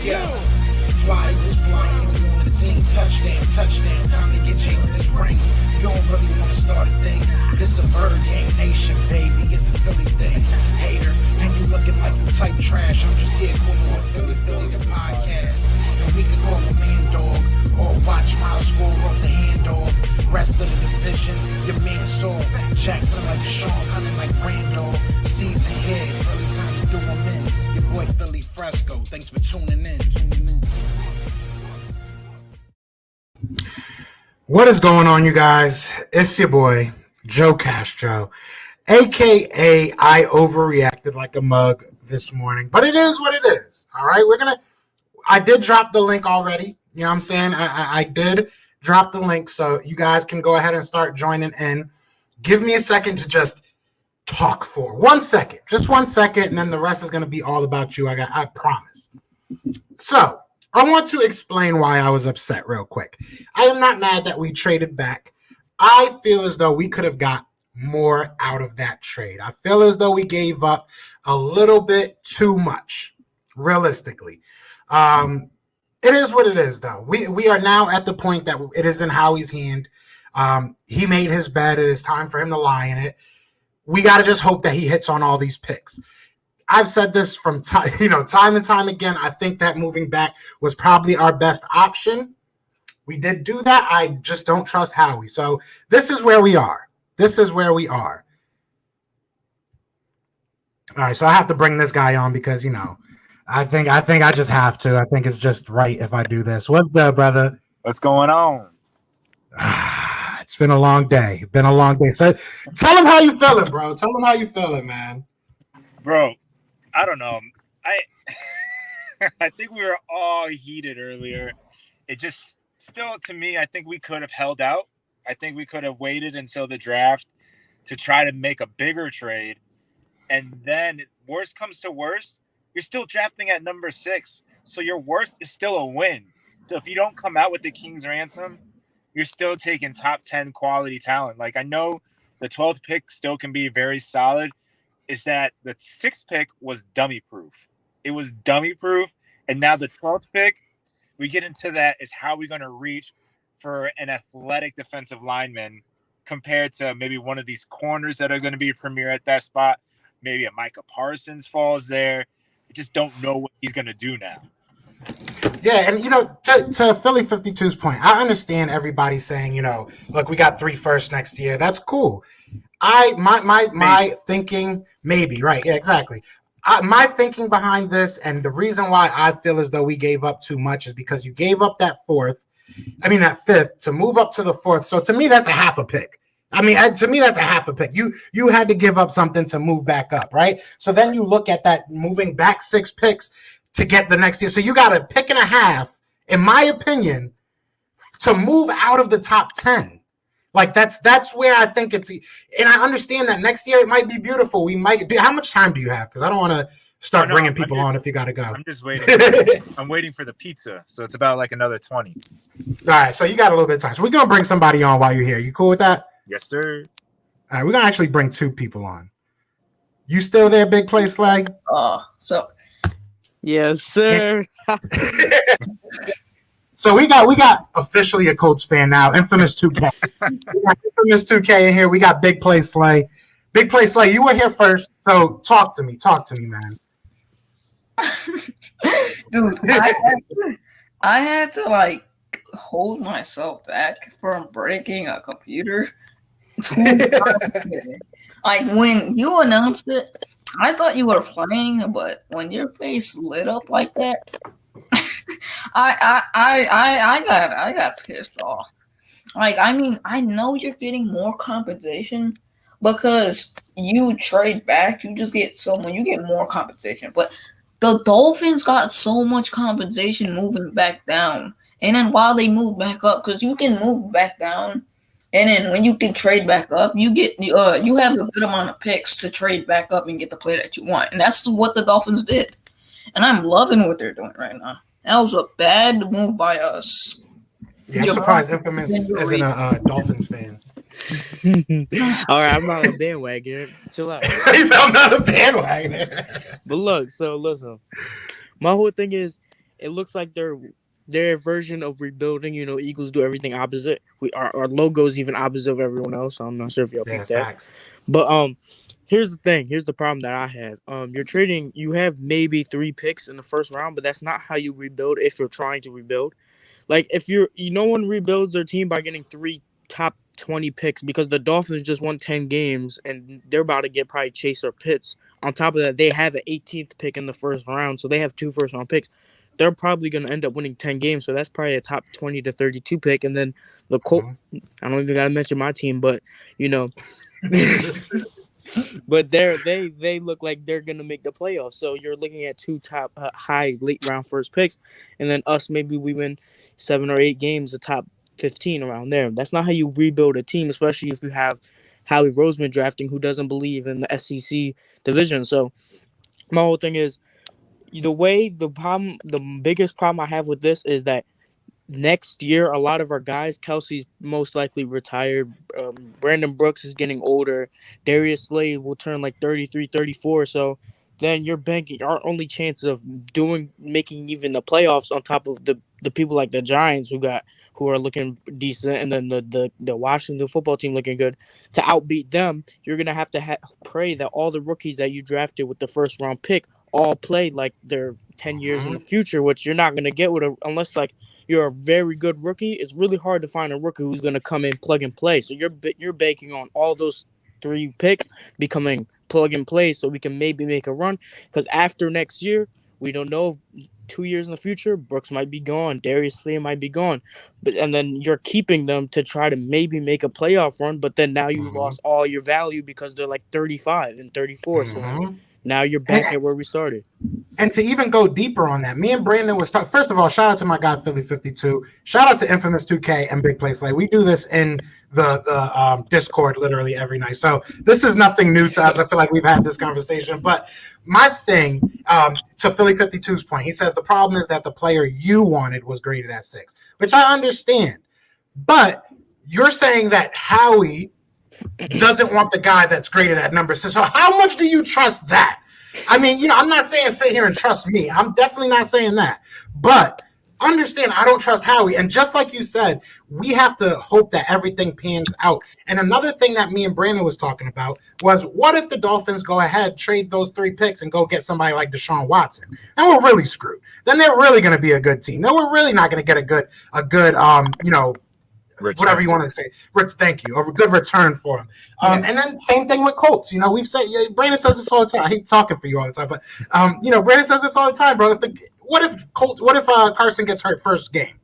Yeah, fly was flying on the team. Touchdown. Time to get Jalen this ring. You don't really want to start a thing. This a bird game nation, baby. It's a Philly thing. Hater, and you looking like you type trash. I'm just here calling on Philly the podcast. And we can call a man dog or watch Miles score off the hand dog. Rest of the division, your man Saul Jackson like Sean, hunting like Randall. Season here, early time to do them in. Your boy Philly Fresco. Thanks for tuning in. What is going on, you guys? It's your boy Joe Castro, aka I overreacted like a mug this morning, but it is what it is. All right, I did drop the link already. You know what I'm saying? I did drop the link, so you guys can go ahead and start joining in. Give me a second to just talk for 1 second, just 1 second, and then the rest is going to be all about you. I promise. So I want to explain why I was upset real quick. I am not mad that we traded back. I feel as though we could have got more out of that trade. I feel as though we gave up a little bit too much, realistically. It is what it is, though. We are now at the point that it is in Howie's hand. He made his bed. It is time for him to lie in it. We got to just hope that he hits on all these picks. I've said this from time and time again. I think that moving back was probably our best option. We did do that. I just don't trust Howie. So this is where we are. All right, so I have to bring this guy on because I think I just have to. I think it's just right if I do this. What's up, brother? What's going on? It's been a long day. So tell him how you feeling, bro. Tell him how you feeling, man. Bro, I don't know. I think we were all heated earlier. It just still, to me, I think we could have held out. I think we could have waited until the draft to try to make a bigger trade. And then worst comes to worst, you're still drafting at number 6. So your worst is still a win. So if you don't come out with the King's ransom, you're still taking top 10 quality talent. Like, I know the 12th pick still can be very solid. Is that the 6th pick was dummy proof. It was dummy proof. And now the 12th pick, we get into that is how we're going to reach for an athletic defensive lineman compared to maybe one of these corners that are going to be premier at that spot. Maybe a Micah Parsons falls there. I just don't know what he's going to do now. Yeah, and to Philly 52's point, I understand everybody saying, look, we got 3 firsts next year. That's cool. My thinking, maybe, right? Yeah, exactly. My thinking behind this, and the reason why I feel as though we gave up too much is because you gave up that 5th to move up to the 4th. So to me, that's a half a pick. To me, that's a half a pick. You had to give up something to move back up, right? So then you look at that moving back 6 picks to get the next year. So you got a pick and a half, in my opinion, to move out of the top 10. Like that's where I think it's, and I understand that next year it might be beautiful. We might do. How much time do you have? Because I don't want to start bringing people on if you got to go. I'm just waiting. I'm waiting for the pizza, so it's about like another 20. All right, so you got a little bit of time. So we're gonna bring somebody on while you're here. You cool with that? Yes, sir. All right, we're gonna actually bring 2 people on. You still there, Big Play Slag? So yes, sir. So we got officially a Colts fan now. Infamous 2K. We got Infamous 2K in here. We got Big Play Slay. Big Play Slay, you were here first, so talk to me, man. Dude, I had to hold myself back from breaking a computer. When you announced it, I thought you were playing, but when your face lit up like that, I got pissed off. I know you're getting more compensation because you trade back. You get more compensation. But the Dolphins got so much compensation moving back down, and then while they move back up, because you can move back down, and then when you can trade back up, you have a good amount of picks to trade back up and get the player that you want, and that's what the Dolphins did. And I'm loving what they're doing right now. That was a bad move by us. Yeah, I'm surprised Infamous isn't a Dolphins fan. All right, I'm not a bandwagon. Chill out. I'm not a bandwagon. But look, so listen. My whole thing is, it looks like their version of rebuilding. Eagles do everything opposite. Our logo is even opposite of everyone else. I'm not sure if y'all Yeah, peeped that. facts. But here's the thing. Here's the problem that I have. You're trading. You have maybe 3 picks in the first round, but that's not how you rebuild if you're trying to rebuild. Like if no one rebuilds their team by getting 3 top 20 picks because the Dolphins just won 10 games and they're about to get probably Chase or Pitts. On top of that, they have an 18th pick in the first round, so they have 2 first round picks. They're probably going to end up winning 10 games, so that's probably a top 20 to 32 pick. And then the Colts, I don't even got to mention my team, but but they look like they're gonna make the playoffs. So you're looking at 2 top high late round first picks, and then us maybe we win 7 or 8 games, the top 15 around there. That's not how you rebuild a team, especially if you have Howie Roseman drafting who doesn't believe in the SEC division. So my whole thing is the biggest problem I have with this is that next year, a lot of our guys, Kelsey's most likely retired. Brandon Brooks is getting older. Darius Slade will turn like 33, 34. So then you're banking our only chance of making even the playoffs on top of the people like the Giants who are looking decent, and then the Washington football team looking good. To outbeat them, you're gonna have to pray that all the rookies that you drafted with the first round pick all play like they're 10 years in the future, which you're not gonna get unless like you're a very good rookie. It's really hard to find a rookie who's going to come in plug and play. So you're banking on all those 3 picks becoming plug and play, so we can maybe make a run. Because after next year, we don't know. 2 years in the future, Brooks might be gone, Darius Slade might be gone, and then you're keeping them to try to maybe make a playoff run. But then now you lost all your value because they're like 35 and 34. So now you're back at where we started. And to even go deeper on that, me and Brandon was talking. First of all, shout out to my guy Philly 52. Shout out to Infamous 2K and Big Play Slate. We do this in the Discord literally every night. So this is nothing new to us. I feel like we've had this conversation. But my thing, to Philly 52's point, he says the problem is that the player you wanted was graded at 6, which I understand. But you're saying that Howie doesn't want the guy that's graded at number 6. So how much do you trust that? I mean, I'm not saying sit here and trust me. I'm definitely not saying that. But understand, I don't trust Howie. And just like you said, we have to hope that everything pans out. And another thing that me and Brandon was talking about was, what if the Dolphins go ahead, trade those 3 picks, and go get somebody like Deshaun Watson? And we're really screwed. Then they're really going to be a good team. No, we're really not going to get a good return. Whatever you want to say. Thank you. A good return for him. And then same thing with Colts. We've said, Brandon says this all the time. I hate talking for you all the time, but Brandon says this all the time, bro. What if Carson gets hurt first game?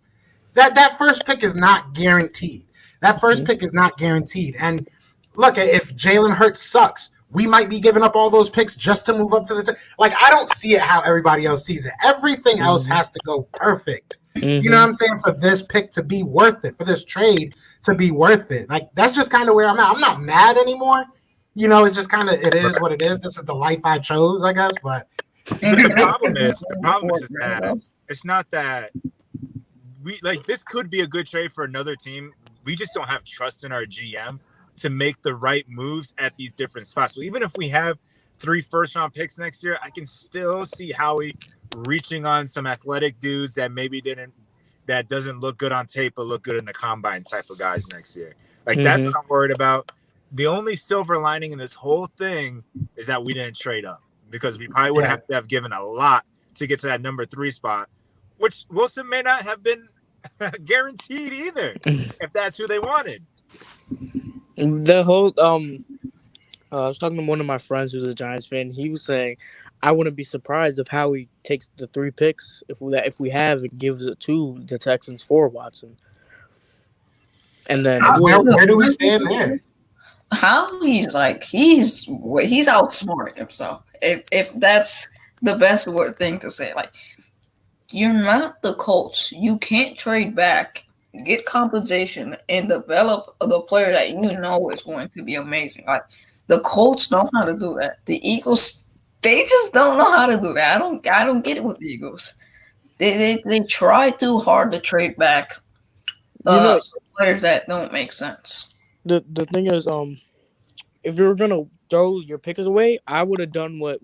That first pick is not guaranteed. That first pick is not guaranteed. And look, if Jalen Hurts sucks, we might be giving up all those picks just to move up to the top. Like, I don't see it how everybody else sees it. Everything else has to go perfect. You know what I'm saying? For this pick to be worth it, for this trade to be worth it. Like, that's just kind of where I'm at. I'm not mad anymore. It's just kind of, it is what it is. This is the life I chose, I guess. But the problem is that it's not that this could be a good trade for another team. We just don't have trust in our GM to make the right moves at these different spots. So even if we have 3 first-round picks next year, I can still see Howie reaching on some athletic dudes that maybe that doesn't look good on tape but look good in the combine type of guys next year. That's what I'm worried about. The only silver lining in this whole thing is that we didn't trade up, because we probably would have to have given a lot to get to that number 3 spot, which Wilson may not have been guaranteed either if that's who they wanted. The whole I was talking to one of my friends who's a Giants fan. He was saying, I wouldn't be surprised if Howie takes the 3 picks if we have and gives it to the Texans for Watson. And then where do we stand there? Howie's he's outsmarting himself. If that's the best thing to say, you're not the Colts. You can't trade back, get compensation, and develop the player that is going to be amazing. The Colts know how to do that. The Eagles, they just don't know how to do that. I don't get it with the Eagles. They try too hard to trade back players that don't make sense. The thing is, if you were gonna throw your pickers away, I would have done what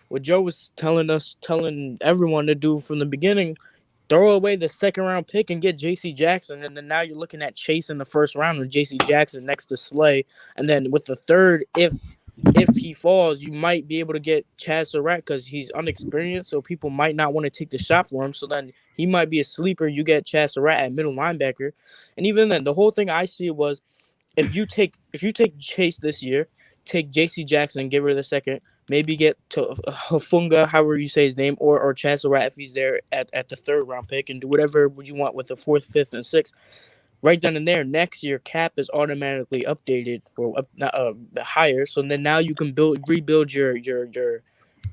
what Joe was telling everyone to do from the beginning. Throw away the second round pick and get J.C. Jackson, and then now you're looking at Chase in the first round with J.C. Jackson next to Slay, and then with the third, if he falls, you might be able to get Chaz Surratt because he's unexperienced, so people might not want to take the shot for him. So then he might be a sleeper. You get Chaz Surratt at middle linebacker, and even then, the whole thing I see was if you take Chase this year, take J.C. Jackson and get rid of the second. Maybe get to Hafunga, however you say his name, or Chaz Surratt if he's there at the third round pick, and do whatever you want with the fourth, fifth, and sixth. Right then and there, next year cap is automatically updated or higher. So then now you can rebuild your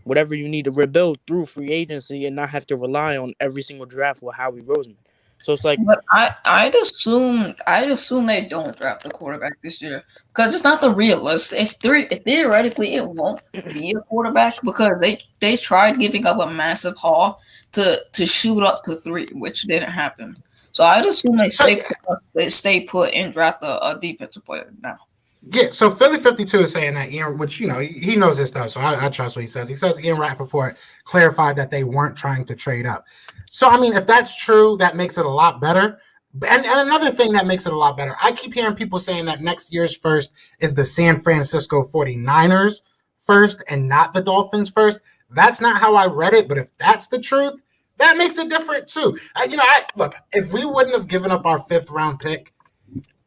whatever you need to rebuild through free agency and not have to rely on every single draft with Howie Roseman. So it's like, But I'd assume they don't draft a quarterback this year because it's not the realistic. If theoretically it won't be a quarterback because they tried giving up a massive haul to shoot up to 3, which didn't happen. So I'd assume they stay put and draft a defensive player now. Yeah, so Philly 52 is saying that Ian, which he knows his stuff, so I trust what he says. He says Ian Rappaport clarified that they weren't trying to trade up. So I mean, if that's true, that makes it a lot better. And another thing that makes it a lot better, I keep hearing people saying that next year's first is the San Francisco 49ers first and not the Dolphins first. That's not how I read it, but if that's the truth, that makes it different too. Look, if we wouldn't have given up our 5th round pick,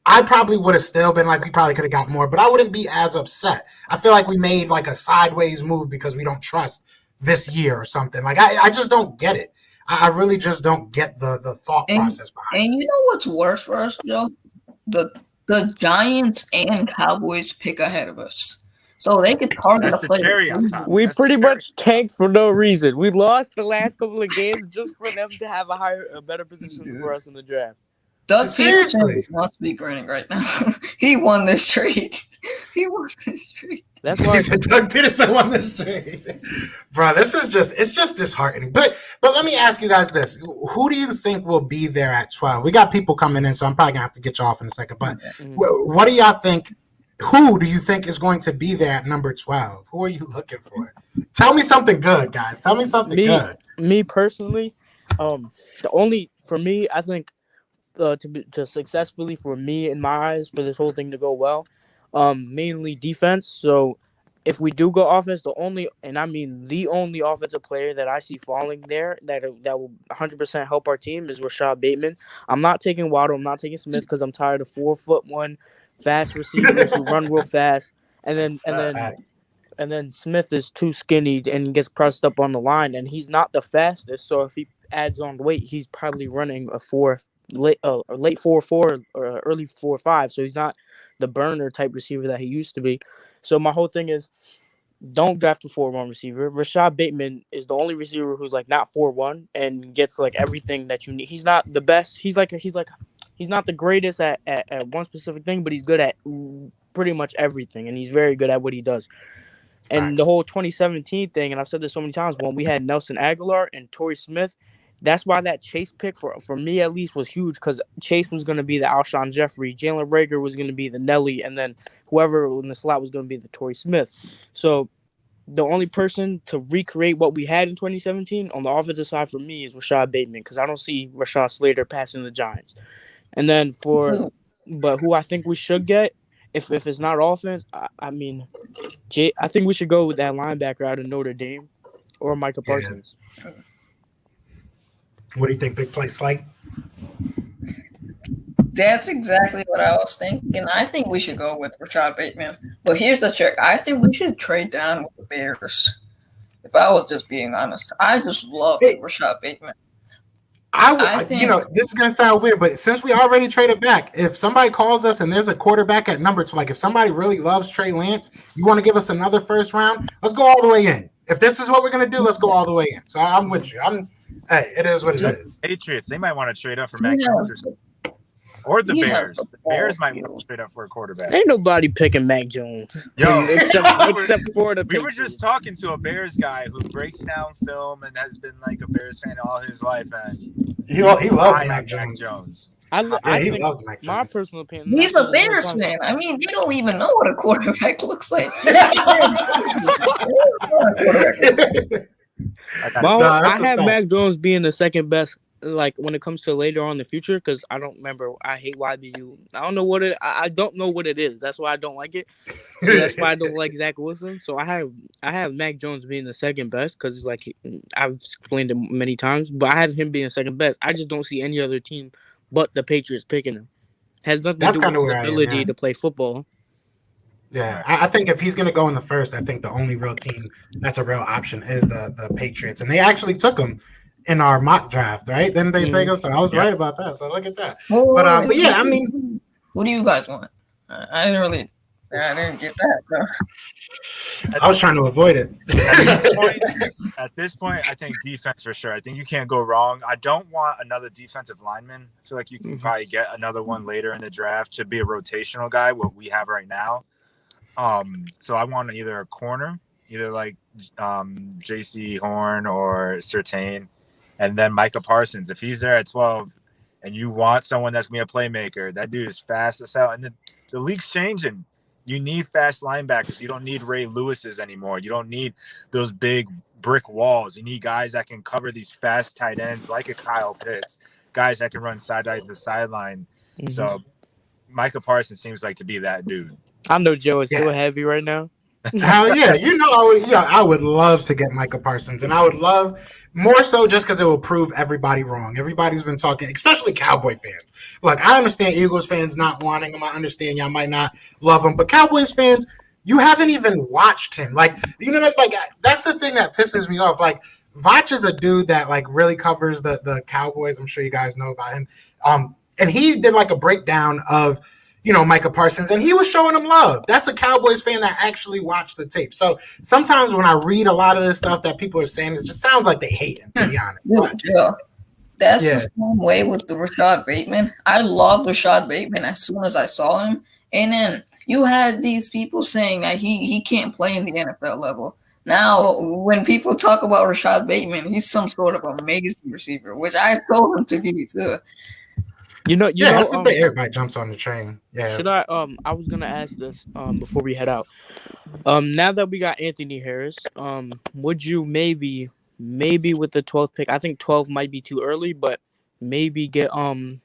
I probably would have still been like, we probably could have got more, but I wouldn't be as upset. I feel like we made like a sideways move because we don't trust this year or something. Like, I just don't get it. I really just don't get the thought process behind it. And you know what's worse for us, Joe? The Giants and Cowboys pick ahead of us. So they could target That's the cherry on top. we That's pretty the cherry. much tanked for no reason. We lost the last couple of games just for them to have a better position for us in the draft. Doug Peterson Seriously. must be grinning right now. He won this trade. That's why Doug Peterson won this trade. Bro, it's just disheartening. But let me ask you guys this. Who do you think will be there at 12? We got people coming in, so I'm probably going to have to get you off in a second. But what do y'all think? Who do you think is going to be there at number 12? Who are you looking for? Tell me something good, guys. Tell me something good. Me personally, for me, I think to successfully, for me in my eyes, for this whole thing to go well, mainly defense. So if we do go offense, the only offensive player that I see falling there that will 100% help our team is Rashad Bateman. I'm not taking Waddle. I'm not taking Smith because I'm tired of 4'1" fast receivers who run real fast, and then Smith is too skinny and gets pressed up on the line, and he's not the fastest. So if he adds on weight, he's probably running a late 4.4 or early 4.5. So he's not the burner type receiver that he used to be. So my whole thing is, don't draft a 4-1 receiver. Rashad Bateman is the only receiver who's like not 4-1 and gets like everything that you need. He's not the best. He's not the greatest at one specific thing, but he's good at pretty much everything, and he's very good at what he does. And the whole 2017 thing, and I've said this so many times, when we had Nelson Aguilar and Torrey Smith, that's why that Chase pick, for me at least, was huge, because Chase was going to be the Alshon Jeffrey, Jalen Reagor was going to be the Nelly, and then whoever in the slot was going to be the Torrey Smith. So the only person to recreate what we had in 2017 on the offensive side for me is Rashad Bateman, because I don't see Rashad Slater passing the Giants. And then but who I think we should get, if it's not offense, I think we should go with that linebacker out of Notre Dame or Micah Parsons. What do you think, Big Play Slay? That's exactly what I was thinking. I think we should go with Rashad Bateman. But here's the trick. I think we should trade down with the Bears. If I was just being honest, I just love Rashad Bateman. I think, this is going to sound weird, but since we already traded back, if somebody calls us and there's a quarterback at number 2, like if somebody really loves Trey Lance, you want to give us another first round, let's go all the way in. If this is what we're going to do, let's go all the way in. So I'm with you. Hey, it is what it is. Patriots, they might want to trade up for Mac Jones or the Bears. The Bears might want to trade up for a quarterback. Ain't nobody picking Mac Jones. Yo, except for the we were just talking to a Bears guy who breaks down film and has been like a Bears fan all his life, and he loves Mac Jones. Yeah, he think loves Mac my Jones. personal opinion. He's that's a the whole Bears problem. fan. I mean, they don't even know what a quarterback looks like. I got Well, No, I that's a have fact. Mac Jones being the second best. Like when it comes to later on in the future, because I don't remember. I hate YBU. I don't know what it. I don't know what it is. That's why I don't like it. So that's why I don't like Zach Wilson. So I have Mac Jones being the second best because like I've explained it many times, but I have him being second best. I just don't see any other team but the Patriots picking him. Has nothing to That's do with kind of his where I am. ability Yeah, to play football. yeah. I think if he's going to go in the first, I think the only real team that's a real option is the Patriots, and they actually took him in our mock draft, right? Didn't they take Mhm. him? So I was Yep. right about that. So look at that. Well, But yeah, I mean, who do you guys want? I didn't get that. Bro. I was trying to avoid it. At this point, I think defense for sure. I think you can't go wrong. I don't want another defensive lineman. I feel like you can probably get another one later in the draft. Should be a rotational guy, what we have right now. So I want either a corner, either like J.C. Horn or Surtain, and then Micah Parsons. If he's there at 12 and you want someone that's going to be a playmaker, that dude is fast as hell. And the league's changing. You need fast linebackers. You don't need Ray Lewis's anymore. You don't need those big brick walls. You need guys that can cover these fast tight ends like a Kyle Pitts, guys that can run sideline to sideline. Mhm. So Micah Parsons seems like to be that dude. I know Joe is so Yeah. heavy right now. Hell yeah, I would love to get Micah Parsons, and I would love more so just because it will prove everybody wrong. Everybody's been talking, especially Cowboy fans. Look, I understand Eagles fans not wanting him. I understand y'all might not love him, but Cowboys fans, you haven't even watched him. Like, that's the thing that pisses me off. Like, Vach is a dude that like really covers the Cowboys. I'm sure you guys know about him. And he did like a breakdown of Micah Parsons, and he was showing him love. That's a Cowboys fan that actually watched the tape. So sometimes when I read a lot of this stuff that people are saying, it just sounds like they hate him, to be honest. Dude, yeah. That's Yeah. the same way with the Rashad Bateman. I loved Rashad Bateman as soon as I saw him. And then you had these people saying that he can't play in the NFL level. Now, when people talk about Rashad Bateman, he's some sort of amazing receiver, which I told him to be too. That's the thing. Everybody jumps on the train. Yeah. Should I was gonna ask this before we head out. Now that we got Anthony Harris, would you maybe with the 12th pick, I think 12 might be too early, but maybe get the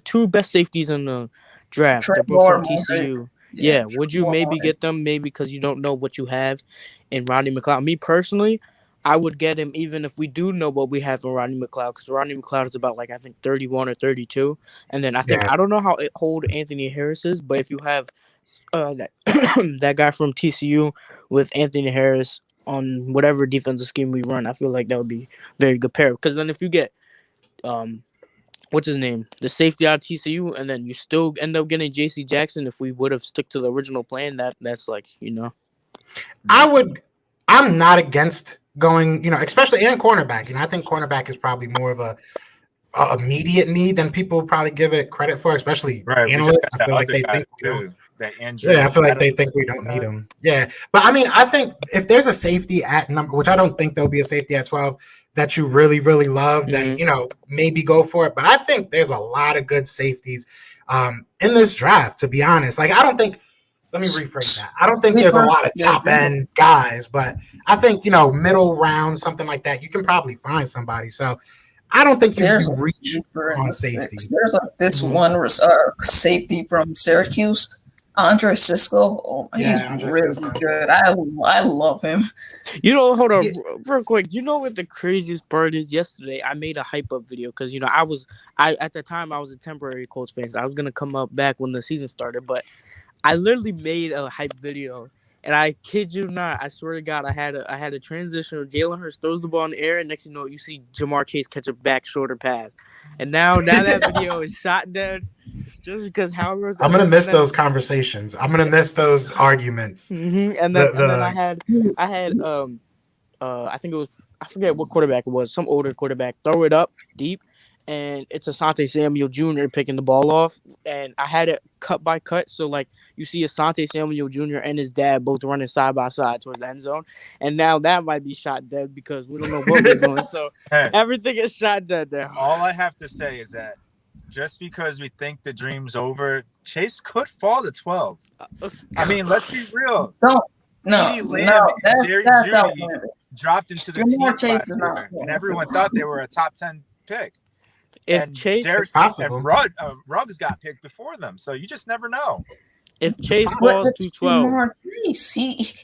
two best safeties in the draft, they're both from TCU. Yeah, would you maybe get them because you don't know what you have in Rodney McLeod? Me personally, I would get him even if we do know what we have in Rodney McLeod, because Rodney McLeod is about, like, I think 31 or 32. And then I think, I don't know how old Anthony Harris is, but if you have that guy from TCU with Anthony Harris on whatever defensive scheme we run, I feel like that would be very good pair. Because then if you get, what's his name, the safety out of TCU, and then you still end up getting J.C. Jackson, if we would have stuck to the original plan, that's like, I'm not against going, especially in cornerback. I think cornerback is probably more of a immediate need than people probably give it credit for, especially analysts. I feel like they think I feel like they think we don't need him. Yeah, but I mean, I think if there's a safety at number, which I don't think there'll be a safety at 12 that you really, really love, then maybe go for it. But I think there's a lot of good safeties in this draft. To be honest, like I don't think. Let me rephrase that. I don't think there's a lot of top end guys, but I think middle round, something like that, you can probably find somebody. So I don't think you reach on safety. There's this one safety from Syracuse, Andre Cisco. Oh, he's really good. I love him. Hold on real quick. What the craziest part is? Yesterday, I made a hype up video because I at the time I was a temporary Colts fan. So I was gonna come up back when the season started, but I literally made a hype video, and I kid you not, I swear to God, I had a transition where Jalen Hurts throws the ball in the air, and next thing you know, you see Jamar Chase catch a back shoulder pass, and now that video is shot dead, just because I'm gonna miss those conversations. I'm gonna miss those arguments. Mm-hmm. And then I had I think it was, I forget what quarterback it was, some older quarterback, throw it up deep. and it's Asante Samuel Jr. picking the ball off, and I had it cut by cut, so like you see Asante Samuel Jr. and his dad both running side by side towards the end zone, and now that might be shot dead because we don't know what we're doing. So everything is shot dead there. All I have to say is that just because we think the dream's over, Chase could fall to 12. I mean, let's be real. No, CeeDee Lamb no, and Jerry that's Jeudy outlandish. dropped into the Jamar team Chase last is year, not and everyone thought they were a top 10 pick. If And Chase, Derek, It's possible. and Ruggs got picked before them, so you just never know. if Chase But falls it's to 12, Jamar Chase.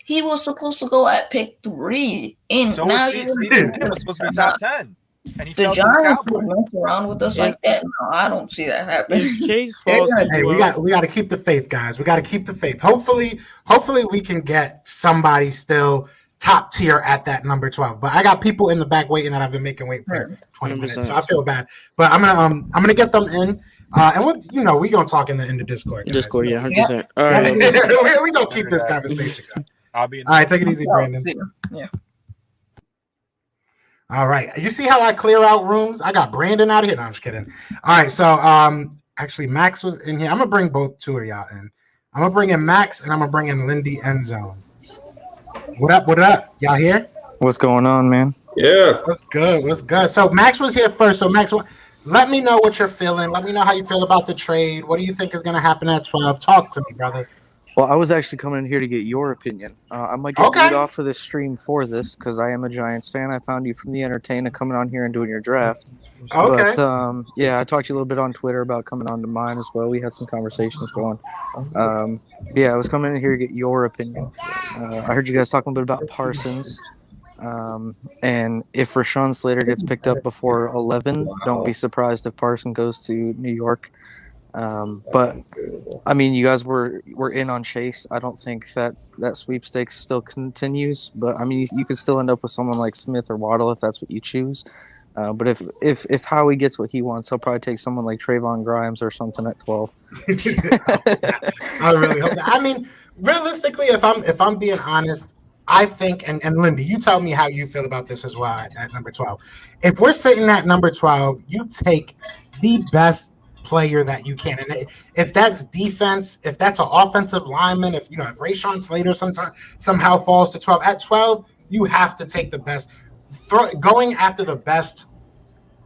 He was supposed to go at pick 3, and So now was CeeDee Lamb was supposed to be top 10, and he the fell to the Giants would Cowboys. mess around with us like that. No, I don't see that happening. if Chase falls to Hey, 12, we got to keep the faith, guys. We got to keep the faith. Hopefully we can get somebody still top tier at that number 12. But I got people in the back waiting that I've been making wait for 20 minutes, so I feel bad. But I'm gonna get them in, and we gonna talk in the Discord. Guys. Discord, yeah, 100%. Yep. All right, we gonna keep this conversation going. I'll be in All right, take it easy, Brandon. Yeah. All right, you see how I clear out rooms? I got Brandon out of here. No, I'm just kidding. All right, so actually Max was in here. I'm gonna bring both two of y'all in. I'm gonna bring in Max and I'm gonna bring in Lindy Endzone. What up? What up? Y'all here? What's going on, man? Yeah. What's good? What's good? So Max was here first. So Max, let me know what you're feeling. Let me know how you feel about the trade. What do you think is going to happen at 12? Talk to me, brother. Well, I was actually coming in here to get your opinion. I might get Okay. booed off of this stream for this because I am a Giants fan. I found you from the Entertainer coming on here and doing your draft. Okay. But, yeah, I talked to you a little bit on Twitter about coming on to mine as well. We had some conversations going. Yeah, I was coming in here to get your opinion. I heard you guys talking a little bit about Parsons. And if Rashawn Slater gets picked up before 11, don't be surprised if Parsons goes to New York. But I mean, you guys were in on Chase. I don't think that sweepstakes still continues. But I mean, you could still end up with someone like Smith or Waddle if that's what you choose. But if Howie gets what he wants, he'll probably take someone like Trayvon Grimes or something at 12. I really hope that. I mean, realistically, if I'm being honest, I think, and Lindy, you tell me how you feel about this as well at number 12. If we're sitting at number 12, you take the best player that you can. And if that's defense, if that's an offensive lineman, if Rashawn Slater somehow falls to 12, at 12, you have to take the best. Going after the best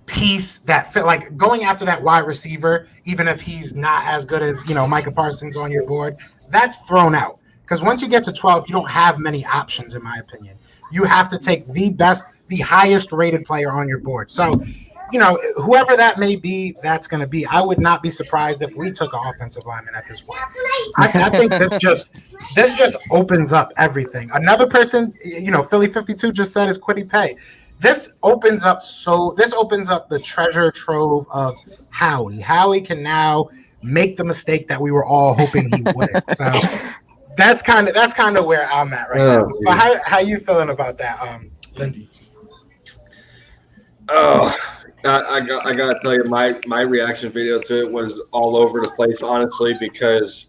piece that fit, like going after that wide receiver, even if he's not as good as Micah Parsons on your board, that's thrown out. Because once you get to 12, you don't have many options, in my opinion. You have to take the best, the highest rated player on your board. So, whoever that may be, that's going to be. I would not be surprised if we took an offensive lineman at this point. I think this just opens up everything. Another person, Philly 52 just said is Quiddy Pay. This opens up the treasure trove of Howie. Howie can now make the mistake that we were all hoping he wouldn't. So that's kind of where I'm at right now. But how you feeling about that, Lindy? Oh, I gotta tell you, my reaction video to it was all over the place, honestly, because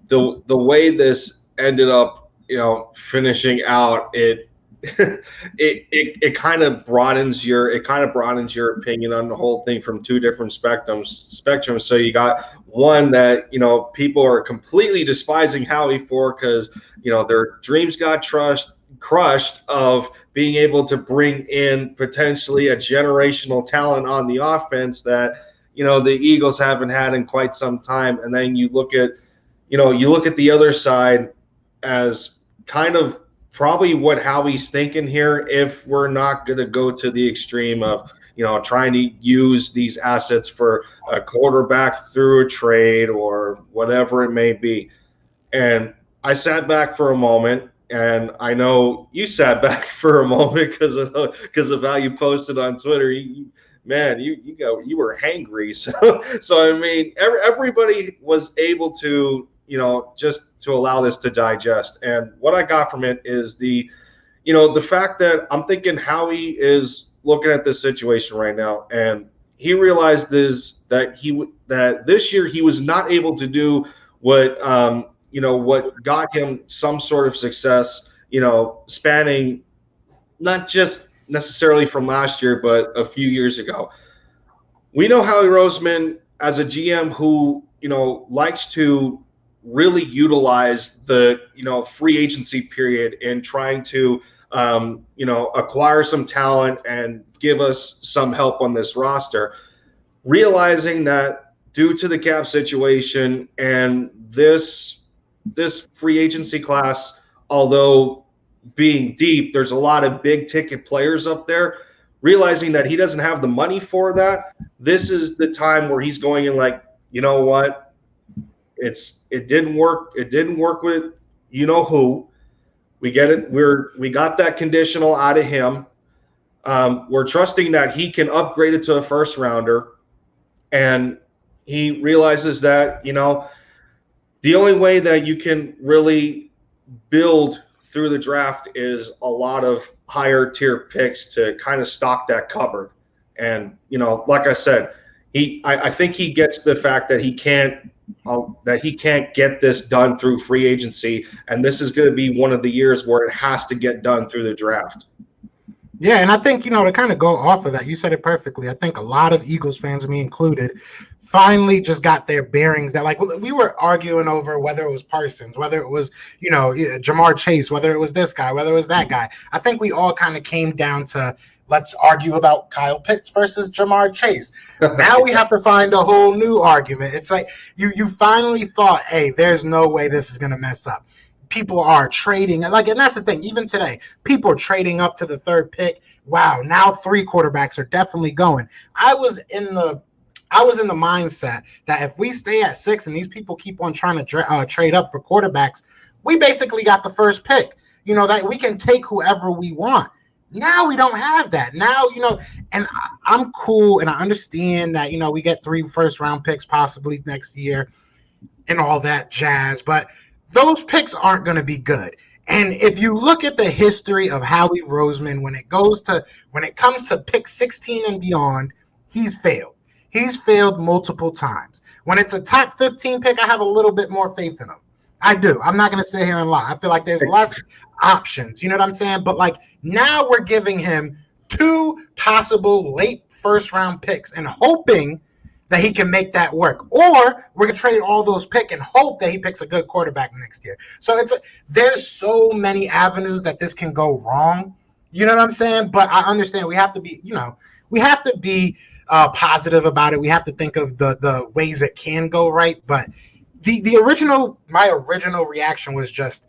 the way this ended up, finishing out, it kind of broadens your opinion on the whole thing from two different spectrums. So you got one that people are completely despising Howie for because their dreams got crushed of being able to bring in potentially a generational talent on the offense that the Eagles haven't had in quite some time. And then you look at the other side as kind of probably what Howie's thinking here, if we're not going to go to the extreme of trying to use these assets for a quarterback through a trade or whatever it may be. And I sat back for a moment, and I know you sat back for a moment because of how you posted on Twitter. You were hangry. So I mean, everybody was able to just to allow this to digest. And what I got from it is the fact that I'm thinking Howie is looking at this situation right now, and he realized that this year he was not able to do what got him some sort of success, spanning not just necessarily from last year, but a few years ago. we know Howie Roseman as a GM who, likes to really utilize the, free agency period in trying to, acquire some talent and give us some help on this roster, realizing that due to the cap situation and this free agency class, although being deep, there's a lot of big ticket players up there. Realizing that he doesn't have the money for that, this is the time where he's going in like, you know what? It didn't work. It didn't work with who. We get it. We got that conditional out of him. We're trusting that he can upgrade it to a first rounder, and he realizes that the only way that you can really build through the draft is a lot of higher tier picks to kind of stock that cupboard. And like I said, I think he gets the fact that he can't get this done through free agency, and this is going to be one of the years where it has to get done through the draft. Yeah, and I think, to kind of go off of that, you said it perfectly. I think a lot of Eagles fans, me included, finally just got their bearings that, like, we were arguing over whether it was Parsons, whether it was, Jamar Chase, whether it was this guy, whether it was that guy. I think we all kind of came down to, let's argue about Kyle Pitts versus Jamar Chase. Now we have to find a whole new argument. It's like you finally thought, hey, there's no way this is going to mess up. People are trading, and that's the thing. Even today, people are trading up to the third pick. Wow, now 3 quarterbacks are definitely going. I was in the mindset that if we stay at 6 and these people keep on trying to trade up for quarterbacks, we basically got the first pick. That we can take whoever we want. Now we don't have that. Now, and I'm cool, and I understand that, we get 3 first-round picks possibly next year and all that jazz, but those picks aren't going to be good. And if you look at the history of Howie Roseman, when it comes to pick 16 and beyond, he's failed. He's failed multiple times. When it's a top 15 pick, I have a little bit more faith in him. I do. I'm not going to sit here and lie. I feel like there's less options. You know what I'm saying? But now we're giving him 2 possible late first round picks and hoping that he can make that work. Or we're going to trade all those picks and hope that he picks a good quarterback next year. So there's so many avenues that this can go wrong. You know what I'm saying? But I understand we have to be, positive about it. We have to think of the ways it can go right. But my original reaction was just,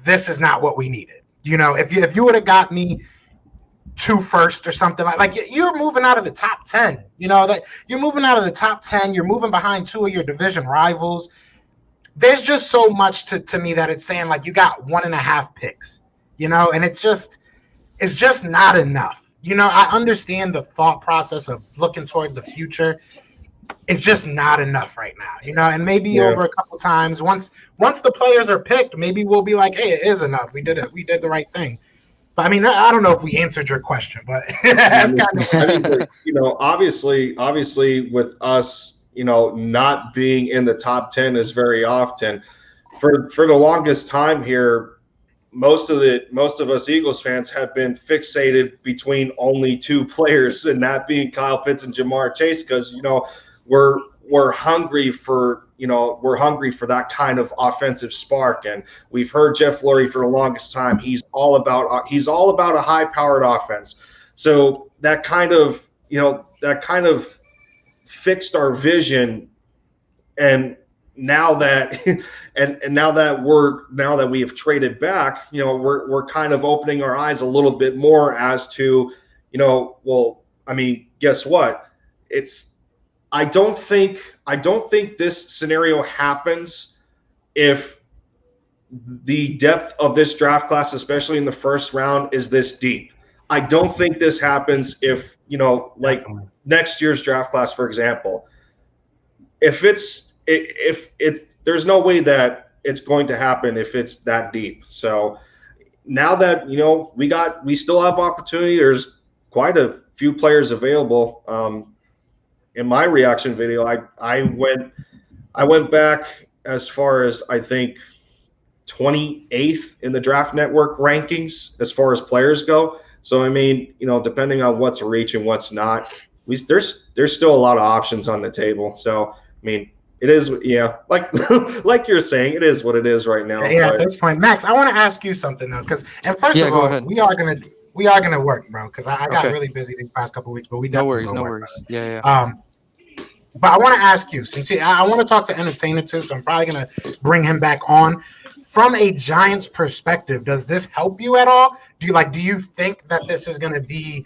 this is not what we needed. If you would have got me 2 first or something like you're moving out of the top 10, that you're moving out of the top 10, you're moving behind 2 of your division rivals. There's just so much to me that it's saying you got 1.5 picks, and it's just not enough. I understand the thought process of looking towards the future. It's just not enough right now, and maybe over a couple times, once the players are picked, maybe we'll be like, hey, it is enough. We did it. We did the right thing. But I mean, I don't know if we answered your question, but that's kind of. Obviously, with us, not being in the top 10 is very often. For the longest time here, most of us Eagles fans have been fixated between only 2 players, and that being Kyle Pitts and Jamar Chase, because we're hungry for that kind of offensive spark. And we've heard Jeff Lurie for the longest time. He's all about a high-powered offense. So that kind of fixed our vision. And now that now that we have traded back, we're kind of opening our eyes a little bit more as to, guess what? I don't think this scenario happens if the depth of this draft class, especially in the first round, is this deep. I don't think this happens if, Definitely. Next year's draft class, for example, if there's no way that it's going to happen if it's that deep. So now that, we still have opportunity, there's quite a few players available. In my reaction video, I went back as far as, I think, 28th in the Draft Network rankings as far as players go. So, depending on what's a reach and what's not, there's still a lot of options on the table. So I mean, it is, yeah, like like you're saying, it is what it is right now. Yeah, at But this point, Max, I want to ask you something though, because and first Yeah, of go all, ahead. we are gonna work, bro, because I got Okay. really busy these past couple weeks, but we No definitely worries, go no work, worries. Yeah, yeah. brother. But I want to ask you, since I want to talk to Entertainer too, so I'm probably gonna bring him back on. From a Giants perspective, does this help you at all? Do you think that this is gonna be?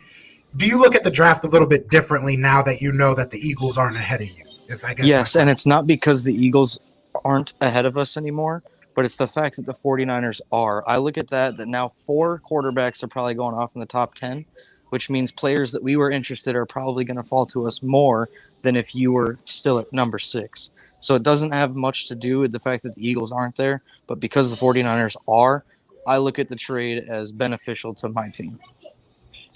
Do you look at the draft a little bit differently now that you know that the Eagles aren't ahead of you? Is I guess my Yes, and question. it's not because the Eagles aren't ahead of us anymore, but it's the fact that the 49ers are. I look at that now 4 quarterbacks are probably going off in the top 10, which means players that we were interested are probably going to fall to us more than if you were still at number 6. So it doesn't have much to do with the fact that the Eagles aren't there, but because the 49ers are, I look at the trade as beneficial to my team.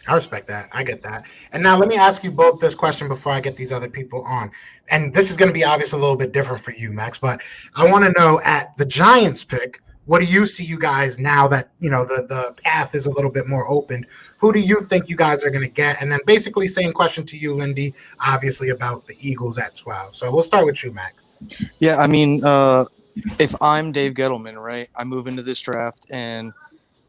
I respect that. I get that. And now let me ask you both this question before I get these other people on. And this is going to be obviously a little bit different for you, Max, but I want to know at the Giants pick, what do you see you guys now that, the path is a little bit more open? Who do you think you guys are going to get? And then basically same question to you, Lindy, obviously about the Eagles at 12. So we'll start with you, Max. Yeah, I mean, if I'm Dave Gettleman, right, I move into this draft, and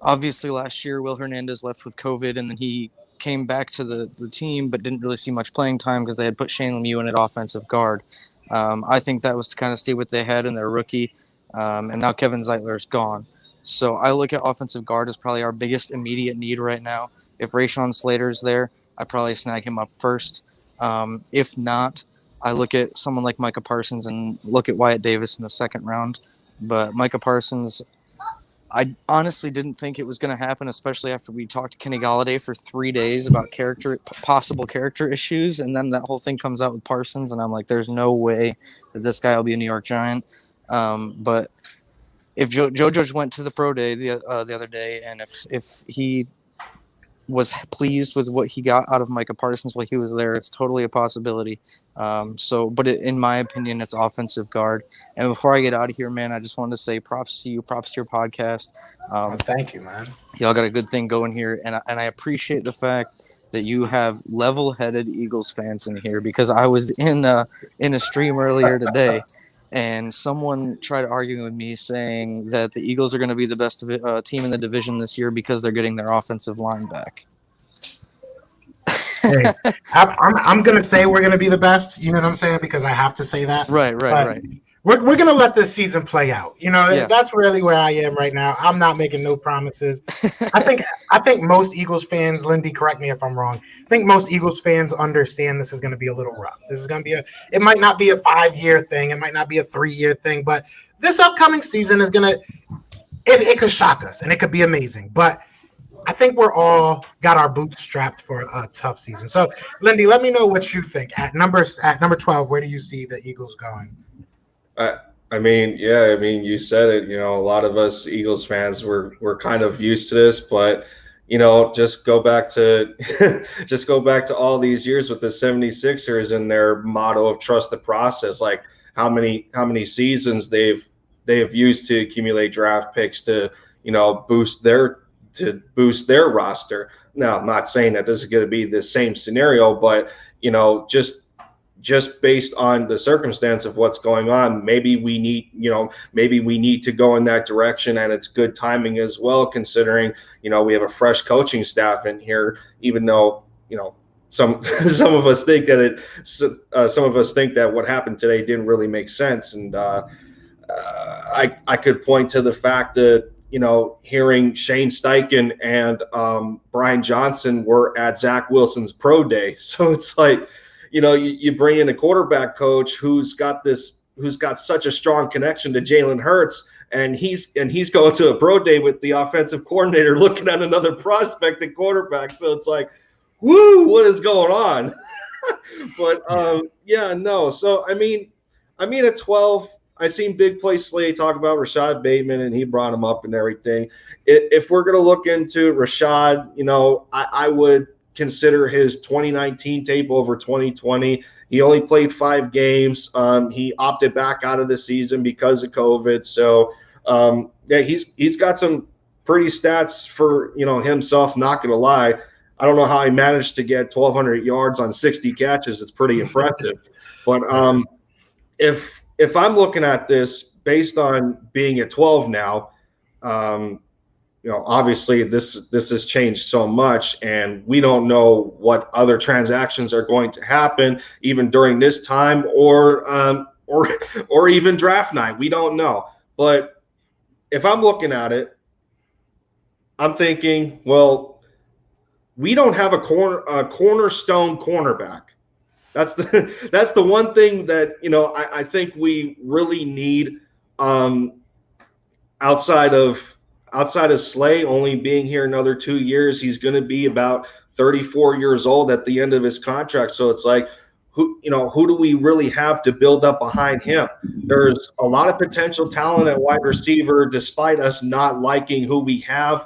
obviously last year Will Hernandez left with COVID, and then he came back to the team, but didn't really see much playing time because they had put Shane Lemieux in at offensive guard. I think that was to kind of see what they had in their rookie, and now Kevin Zeitler's gone. So I look at offensive guard as probably our biggest immediate need right now. If Rashawn Slater's there, I probably snag him up first. If not, I look at someone like Micah Parsons and look at Wyatt Davis in the second round. But Micah Parsons, I honestly didn't think it was going to happen, especially after we talked to Kenny Galladay for 3 days about possible character issues, and then that whole thing comes out with Parsons, and I'm like, there's no way that this guy will be a New York Giant. But if Joe Judge went to the pro day the other day, and if he was pleased with what he got out of Micah Parsons while he was there, it's totally a possibility. But in my opinion, it's offensive guard. And before I get out of here, man, I just wanted to say props to you, props to your podcast. Thank you, man. Y'all got a good thing going here, and I appreciate the fact that you have level-headed Eagles fans in here, because I was in a stream earlier today, and someone tried arguing with me saying that the Eagles are going to be the best team in the division this year because they're getting their offensive line back. Hey, I'm going to say we're going to be the best, you know what I'm saying? Because I have to say that. Right. We're going to let this season play out. Yeah. That's really where I am right now. I'm not making no promises. I think most Eagles fans, Lindy, correct me if I'm wrong, I think most Eagles fans understand this is going to be a little rough. This is going to be it might not be a 5-year thing. It might not be a 3-year thing, but this upcoming season is going to, it could shock us and it could be amazing. But I think we're all got our boots strapped for a tough season. So, Lindy, let me know what you think. At number 12, where do you see the Eagles going? You said it. A lot of us Eagles fans we're kind of used to this, but just go back to all these years with the 76ers and their motto of trust the process. Like how many seasons they've used to accumulate draft picks to boost their roster. Now, I'm not saying that this is going to be the same scenario, but just based on the circumstance of what's going on, maybe we need to go in that direction, and it's good timing as well, considering we have a fresh coaching staff in here, even though some of us think that what happened today didn't really make sense. And I could point to the fact that hearing Shane Steichen and Brian Johnson were at Zach Wilson's pro day, so it's like you bring in a quarterback coach who's got such a strong connection to Jalen Hurts, and he's going to a pro day with the offensive coordinator looking at another prospect at quarterback. So it's like, woo, what is going on? But no. So I mean at 12, I seen Big Play Slay talk about Rashad Bateman, and he brought him up and everything. If we're gonna look into Rashad, I would consider his 2019 tape over 2020. He only played 5 games. He opted back out of the season because of COVID. So he's got some pretty stats for himself. Not gonna lie. I don't know how he managed to get 1,200 yards on 60 catches. It's pretty impressive. But if I'm looking at this based on being at 12 now, obviously this has changed so much, and we don't know what other transactions are going to happen even during this time or even draft night. We don't know. But if I'm looking at it, I'm thinking, well, we don't have a cornerstone cornerback. That's the one thing that I think we really need, outside of Slay only being here another 2 years. He's going to be about 34 years old at the end of his contract. So it's like, who do we really have to build up behind him? There's a lot of potential talent at wide receiver, despite us not liking who we have.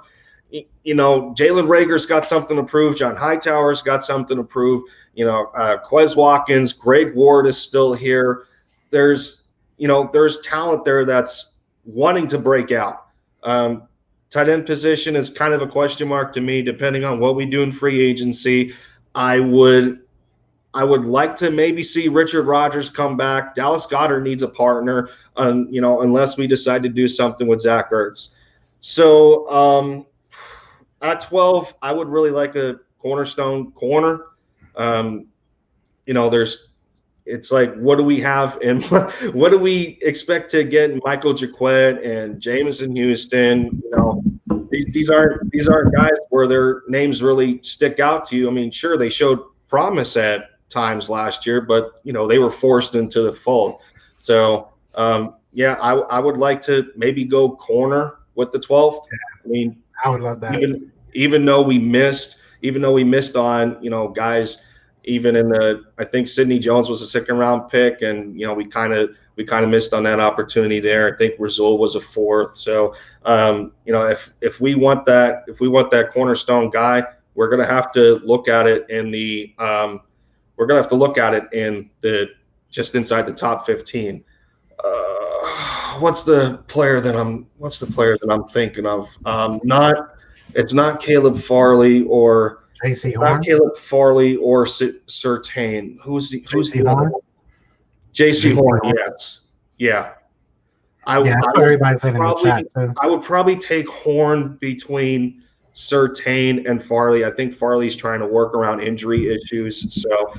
Jalen Rager's got something to prove. John Hightower's got something to prove. Quez Watkins, Greg Ward is still here. There's talent there that's wanting to break out. Tight end position is kind of a question mark to me, depending on what we do in free agency. I would like to maybe see Richard Rodgers come back. Dallas Goedert needs a partner, unless we decide to do something with Zach Ertz. So at 12, I would really like a cornerstone corner. It's like, what do we have and what do we expect to get in Michael Jacquet and Jameson Houston? These aren't guys where their names really stick out to you. I mean, sure, they showed promise at times last year, but they were forced into the fold. So I would like to maybe go corner with the 12th. I mean, I would love that. Even though we missed on guys. Even in I think Sidney Jones was a second round pick, and we kind of missed on that opportunity there. I think Rasul was a 4th. So if we want that cornerstone guy, we're gonna have to look at it in the just inside the top 15. What's the player that I'm thinking of? It's not Caleb Farley or. JC Horn? Not Caleb Farley or Surtain. Who's the Horn? JC Horn, yes. Yeah. I would probably take Horn between Surtain and Farley. I think Farley's trying to work around injury issues. So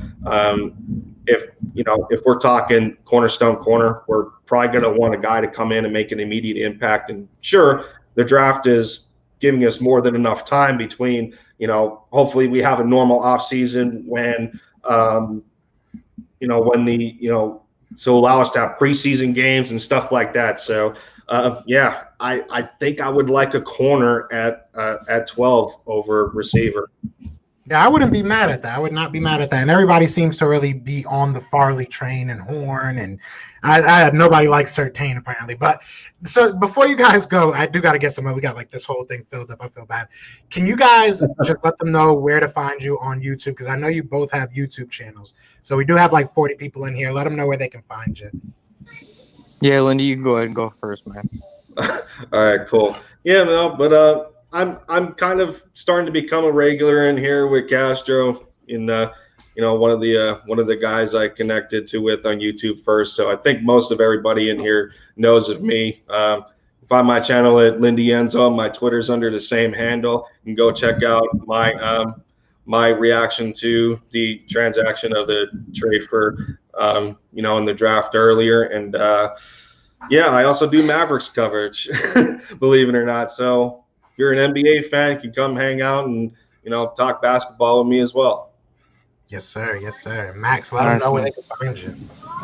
if we're talking cornerstone corner, we're probably going to want a guy to come in and make an immediate impact. And sure, the draft is giving us more than enough time between, hopefully we have a normal off season when so allow us to have preseason games and stuff like that. So I think I would like a corner at 12 over receiver. Yeah, I wouldn't be mad at that. I would not be mad at that. And everybody seems to really be on the Farley train and Horn, and I nobody likes Surtain apparently. But so before you guys go, I do got to get some. We got like this whole thing filled up. I feel bad. Can you guys just let them know where to find you on YouTube? Because I know you both have YouTube channels. So we do have like 40 people in here. Let them know where they can find you. Yeah, Lindy, you can go ahead and go first, man. All right, cool. Yeah, no, but I'm kind of starting to become a regular in here with Castro in one of the guys I connected with on YouTube first. So I think most of everybody in here knows of me. Find my channel at Lindy Enzo. My Twitter's under the same handle. You can go check out my reaction to the transaction of the trade for in the draft earlier. And I also do Mavericks coverage, believe it or not. So if you're an NBA fan, you can come hang out and talk basketball with me as well. Yes, sir. Yes, sir. Max, let them know where they can find you.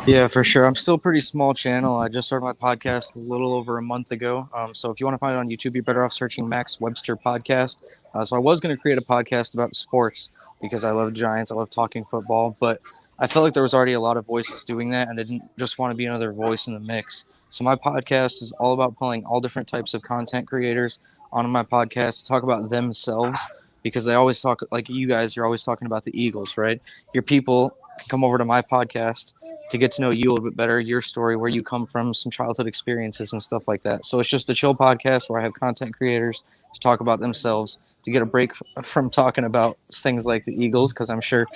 Yeah, for sure. I'm still a pretty small channel. I just started my podcast a little over a month ago. So if you want to find it on YouTube, you're better off searching Max Webster Podcast. So I was going to create a podcast about sports because I love Giants. I love talking football. But I felt like there was already a lot of voices doing that, and I didn't just want to be another voice in the mix. So my podcast is all about pulling all different types of content creators on my podcast to talk about themselves, because they always talk, like you guys, you're always talking about the Eagles, right? Your people can come over to my podcast, to get to know you a little bit better, your story, where you come from, some childhood experiences and stuff like that. So it's just a chill podcast where I have content creators to talk about themselves, to get a break from talking about things like the Eagles, because I'm sure,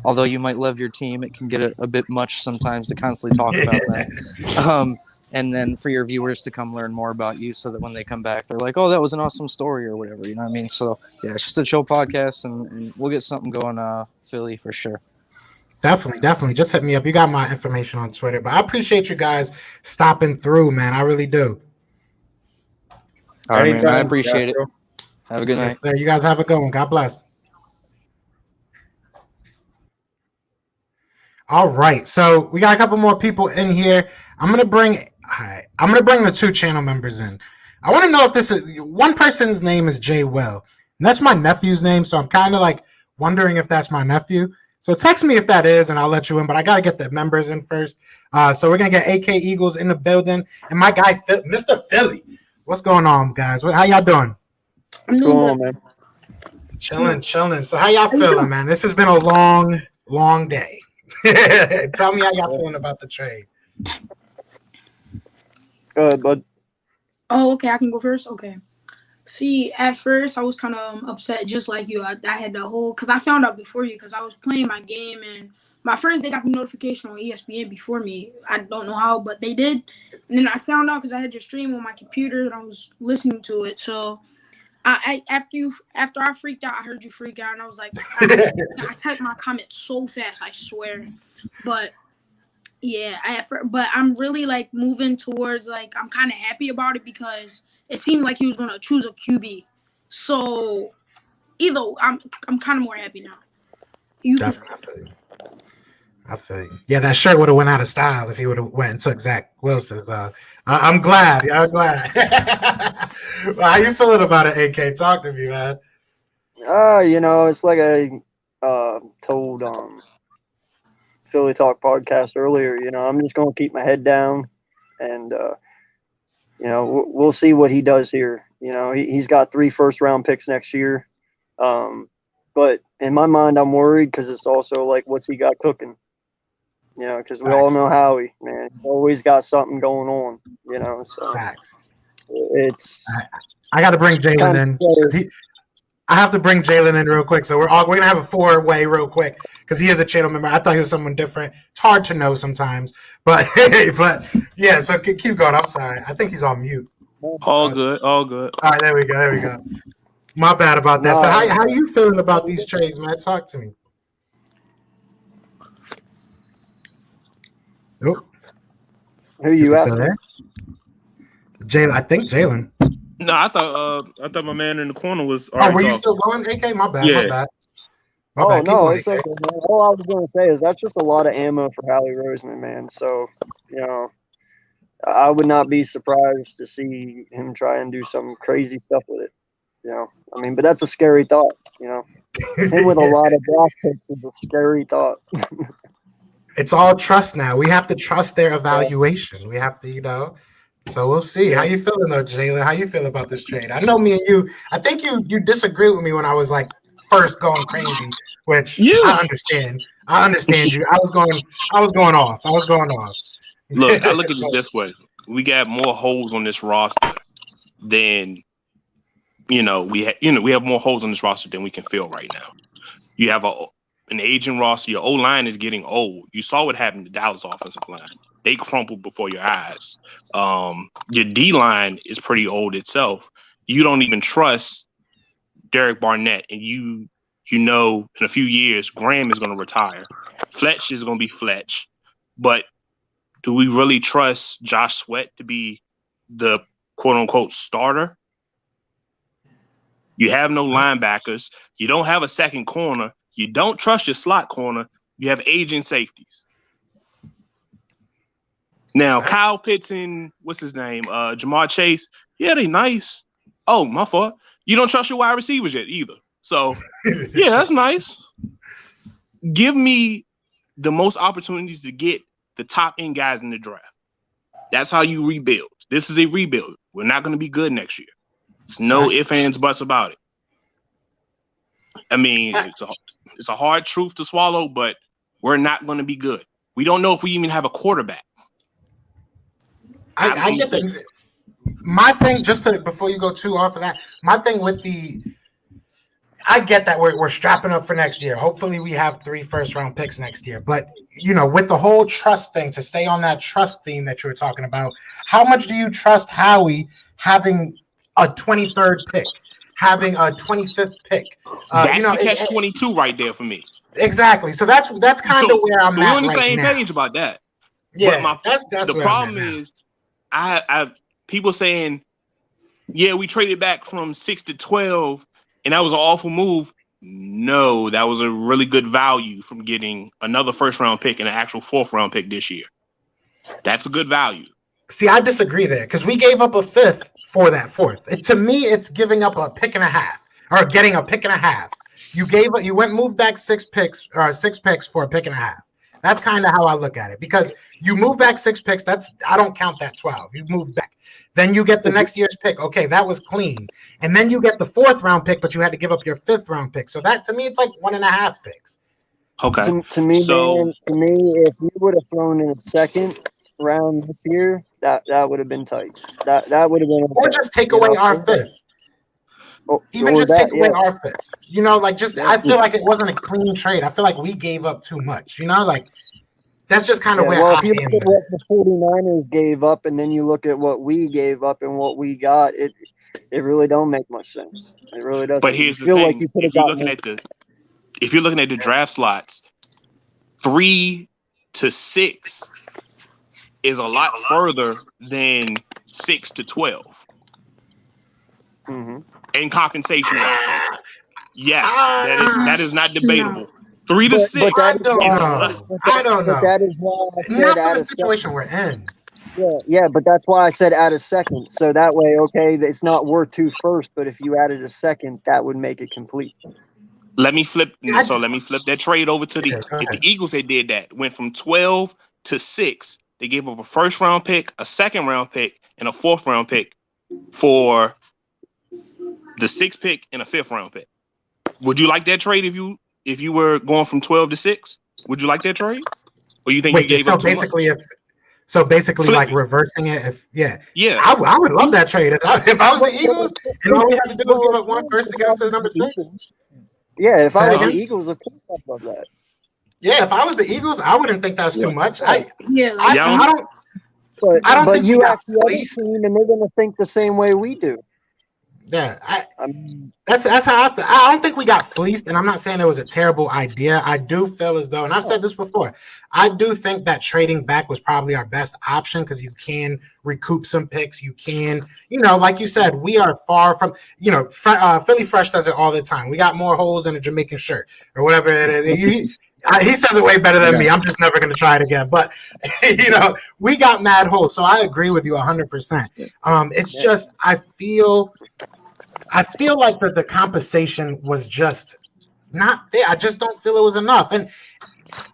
although you might love your team, it can get a bit much sometimes to constantly talk about them. And then for your viewers to come learn more about you so that when they come back, they're like, oh, that was an awesome story or whatever. You know what I mean? So, yeah, it's just a chill podcast, and we'll get something going, Philly, for sure. Definitely. Just hit me up. You got my information on Twitter. But I appreciate you guys stopping through, man. I really do. All right, man. Anytime, I appreciate it. Joshua. Have a good night. Yes, sir. You guys have a good one. God bless. All right. So we got a couple more people in here. I'm gonna bring the 2 channel members in. I want to know if this is one person's name is Jay Will. And that's my nephew's name, so I'm kind of like wondering if that's my nephew. So text me if that is, and I'll let you in. But I got to get the members in first. So we're going to get AK Eagles in the building. And my guy, Mr. Philly. What's going on, guys? How y'all doing? What's going on, man? Chilling. So how y'all feeling, man? This has been a long day. Tell me how y'all feeling about the trade. But Oh, okay, I can go first. Okay. See, at first I was kind of upset, just like you. I had the whole because I found out before you because I was playing my game and my friends they got the notification on ESPN before me. I don't know how, but they did. And then I found out because I had your stream on my computer and I was listening to it. So after I freaked out, I heard you freak out, and I was like, I typed my comment so fast, I swear. But yeah, but I'm really like moving towards like I'm kind of happy about it because it seemed like he was gonna choose a QB. So either I'm kind of more happy now. I feel you. Yeah, that shirt would have went out of style if he would have went and took Zach Wilson's. I'm glad. I'm glad. Well, how you feeling about it, AK? Talk to me, man. it's like I told Philly Talk podcast earlier. I'm just gonna keep my head down, and we'll see what he does here. He's got 3 first-round picks next year, but in my mind, I'm worried because it's also like, what's he got cooking? Because we all know Howie, man. He's always got something going on. So Facts. it's. I got to bring Jalen in. 'Cause I have to bring Jalen in real quick. So we're gonna have a 4-way real quick because he is a channel member. I thought he was someone different. It's hard to know sometimes, but yeah. So keep going. I'm sorry. I think he's on mute. All good. All right, there we go. My bad about that. So how you feeling about these trades, man? Talk to me. Nope. Who you asking? Jalen. I think Jalen. No, I thought my man in the corner was. Were you still going, AK? My bad. Yeah. My bad. No, it's okay, man. All I was going to say is that's just a lot of ammo for Howie Roseman, man. So, I would not be surprised to see him try and do some crazy stuff with it. But that's a scary thought, Him with a lot of draft picks is a scary thought. It's all trust now. We have to trust their evaluation. We have to, So we'll see. How you feeling though, Jalen? How you feel about this trade? I know me and you. I think you disagree with me when I was like first going crazy, which I understand. I understand you. I was going off. Look, I look at it this way: we got more holes on this roster than we have more holes on this roster than we can fill right now. You have an aging roster. Your O-line is getting old. You saw what happened to Dallas offensive line. They crumpled before your eyes. Your D-line is pretty old itself. You don't even trust Derek Barnett, and you know in a few years Graham is going to retire. Fletch is going to be Fletch. But do we really trust Josh Sweat to be the quote-unquote starter? You have no linebackers. You don't have a second corner. You don't trust your slot corner. You have aging safeties. Now, Kyle Pitts and what's his name? Jamar Chase. Yeah, they nice. Oh, my fault. You don't trust your wide receivers yet either. So, yeah, that's nice. Give me the most opportunities to get the top end guys in the draft. That's how you rebuild. This is a rebuild. We're not going to be good next year. It's no ifs, ands, buts about it. I mean, it's a hard truth to swallow, but we're not going to be good. We don't know if we even have a quarterback. I get that. My thing, before you go too off of that, my thing with I get that we're strapping up for next year. Hopefully we have 3 first-round picks next year. But, with the whole trust thing, to stay on that trust theme that you were talking about, how much do you trust Howie having a 23rd pick, having a 25th pick? That's the catch-22 right there for me. Exactly. So that's kind of where I'm at right now. We're on the same page about that. Yeah, but the problem is, I people saying, yeah, we traded back from 6 to 12, and that was an awful move. No, that was a really good value from getting another first-round pick and an actual 4th-round pick this year. That's a good value. See, I disagree there because we gave up a 5th for that 4th. To me, it's giving up a pick and a half or getting a pick and a half. You moved back 6 picks for a pick and a half. That's kind of how I look at it because you move back 6 picks. I don't count that 12. You moved back. Then you get the next year's pick. Okay, that was clean. And then you get the 4th-round pick, but you had to give up your 5th-round pick. So that, to me, it's like 1.5 picks. Okay. To me, if you would have thrown in a 2nd round this year, that would have been tight. That would have been. Or just take away our 5th. Even just take away our 5th. I feel like it wasn't a clean trade. I feel like we gave up too much. That's just kind of where I am. If you look at what the 49ers gave up and then you look at what we gave up and what we got, it really don't make much sense. It really doesn't. But here's the thing. If you're looking at the draft slots, 3 to 6 is a lot further than 6 to 12. Mm-hmm. In compensation wise. Yes, that is not debatable. 3 to 6. I don't know. But that is why I said not add the a situation second. we're in. Yeah, but that's why I said add a 2nd. So that way, okay, it's not worth 2 first, but if you added a 2nd, that would make it complete. Let me flip that trade over to the Eagles. They did that. Went from 12 to 6. They gave up a 1st-round pick, a 2nd-round pick, and a 4th-round pick for the 6th pick and a 5th-round pick. Would you like that trade if you were going from 12 to 6? Would you like that trade? Or you think you gave up too much? So basically, like reversing it. Yeah. I would love that trade. If I was the Eagles and all we had to do was give up 1 first to get to number 6. Yeah, if I was the Eagles, of course I'd love that. Yeah, if I was the Eagles, I wouldn't think that's too much. I don't. But you ask the other team, and they're going to think the same way we do. Yeah, that's how I feel. I don't think we got fleeced, and I'm not saying it was a terrible idea. I do feel as though, and I've said this before, I do think that trading back was probably our best option because you can recoup some picks. You can, like you said, we are far from, Philly Fresh says it all the time. We got more holes in a Jamaican shirt or whatever it is. He says it way better than me. I'm just never going to try it again. But, we got mad holes. So I agree with you 100%. It's just I feel like the compensation was just not there. I just don't feel it was enough. And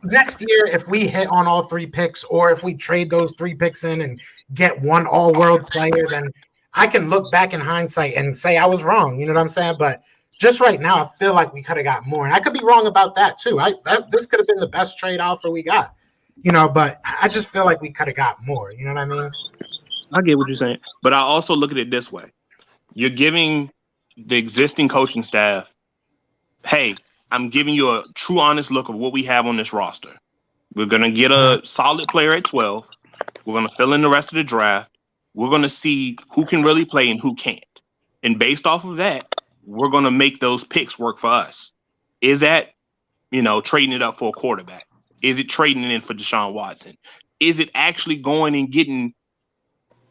next year, if we hit on all 3 picks or if we trade those 3 picks in and get one all-world player, then I can look back in hindsight and say I was wrong. You know what I'm saying? But just right now, I feel like we could have got more. And I could be wrong about that, too. This could have been the best trade offer we got. But I just feel like we could have got more. You know what I mean? I get what you're saying. But I also look at it this way. You're giving the existing coaching staff, hey, I'm giving you a true, honest look of what we have on this roster. We're going to get a solid player at 12. We're going to fill in the rest of the draft. We're going to see who can really play and who can't. And based off of that, we're going to make those picks work for us. Is that, trading it up for a quarterback? Is it trading it in for Deshaun Watson? Is it actually going and getting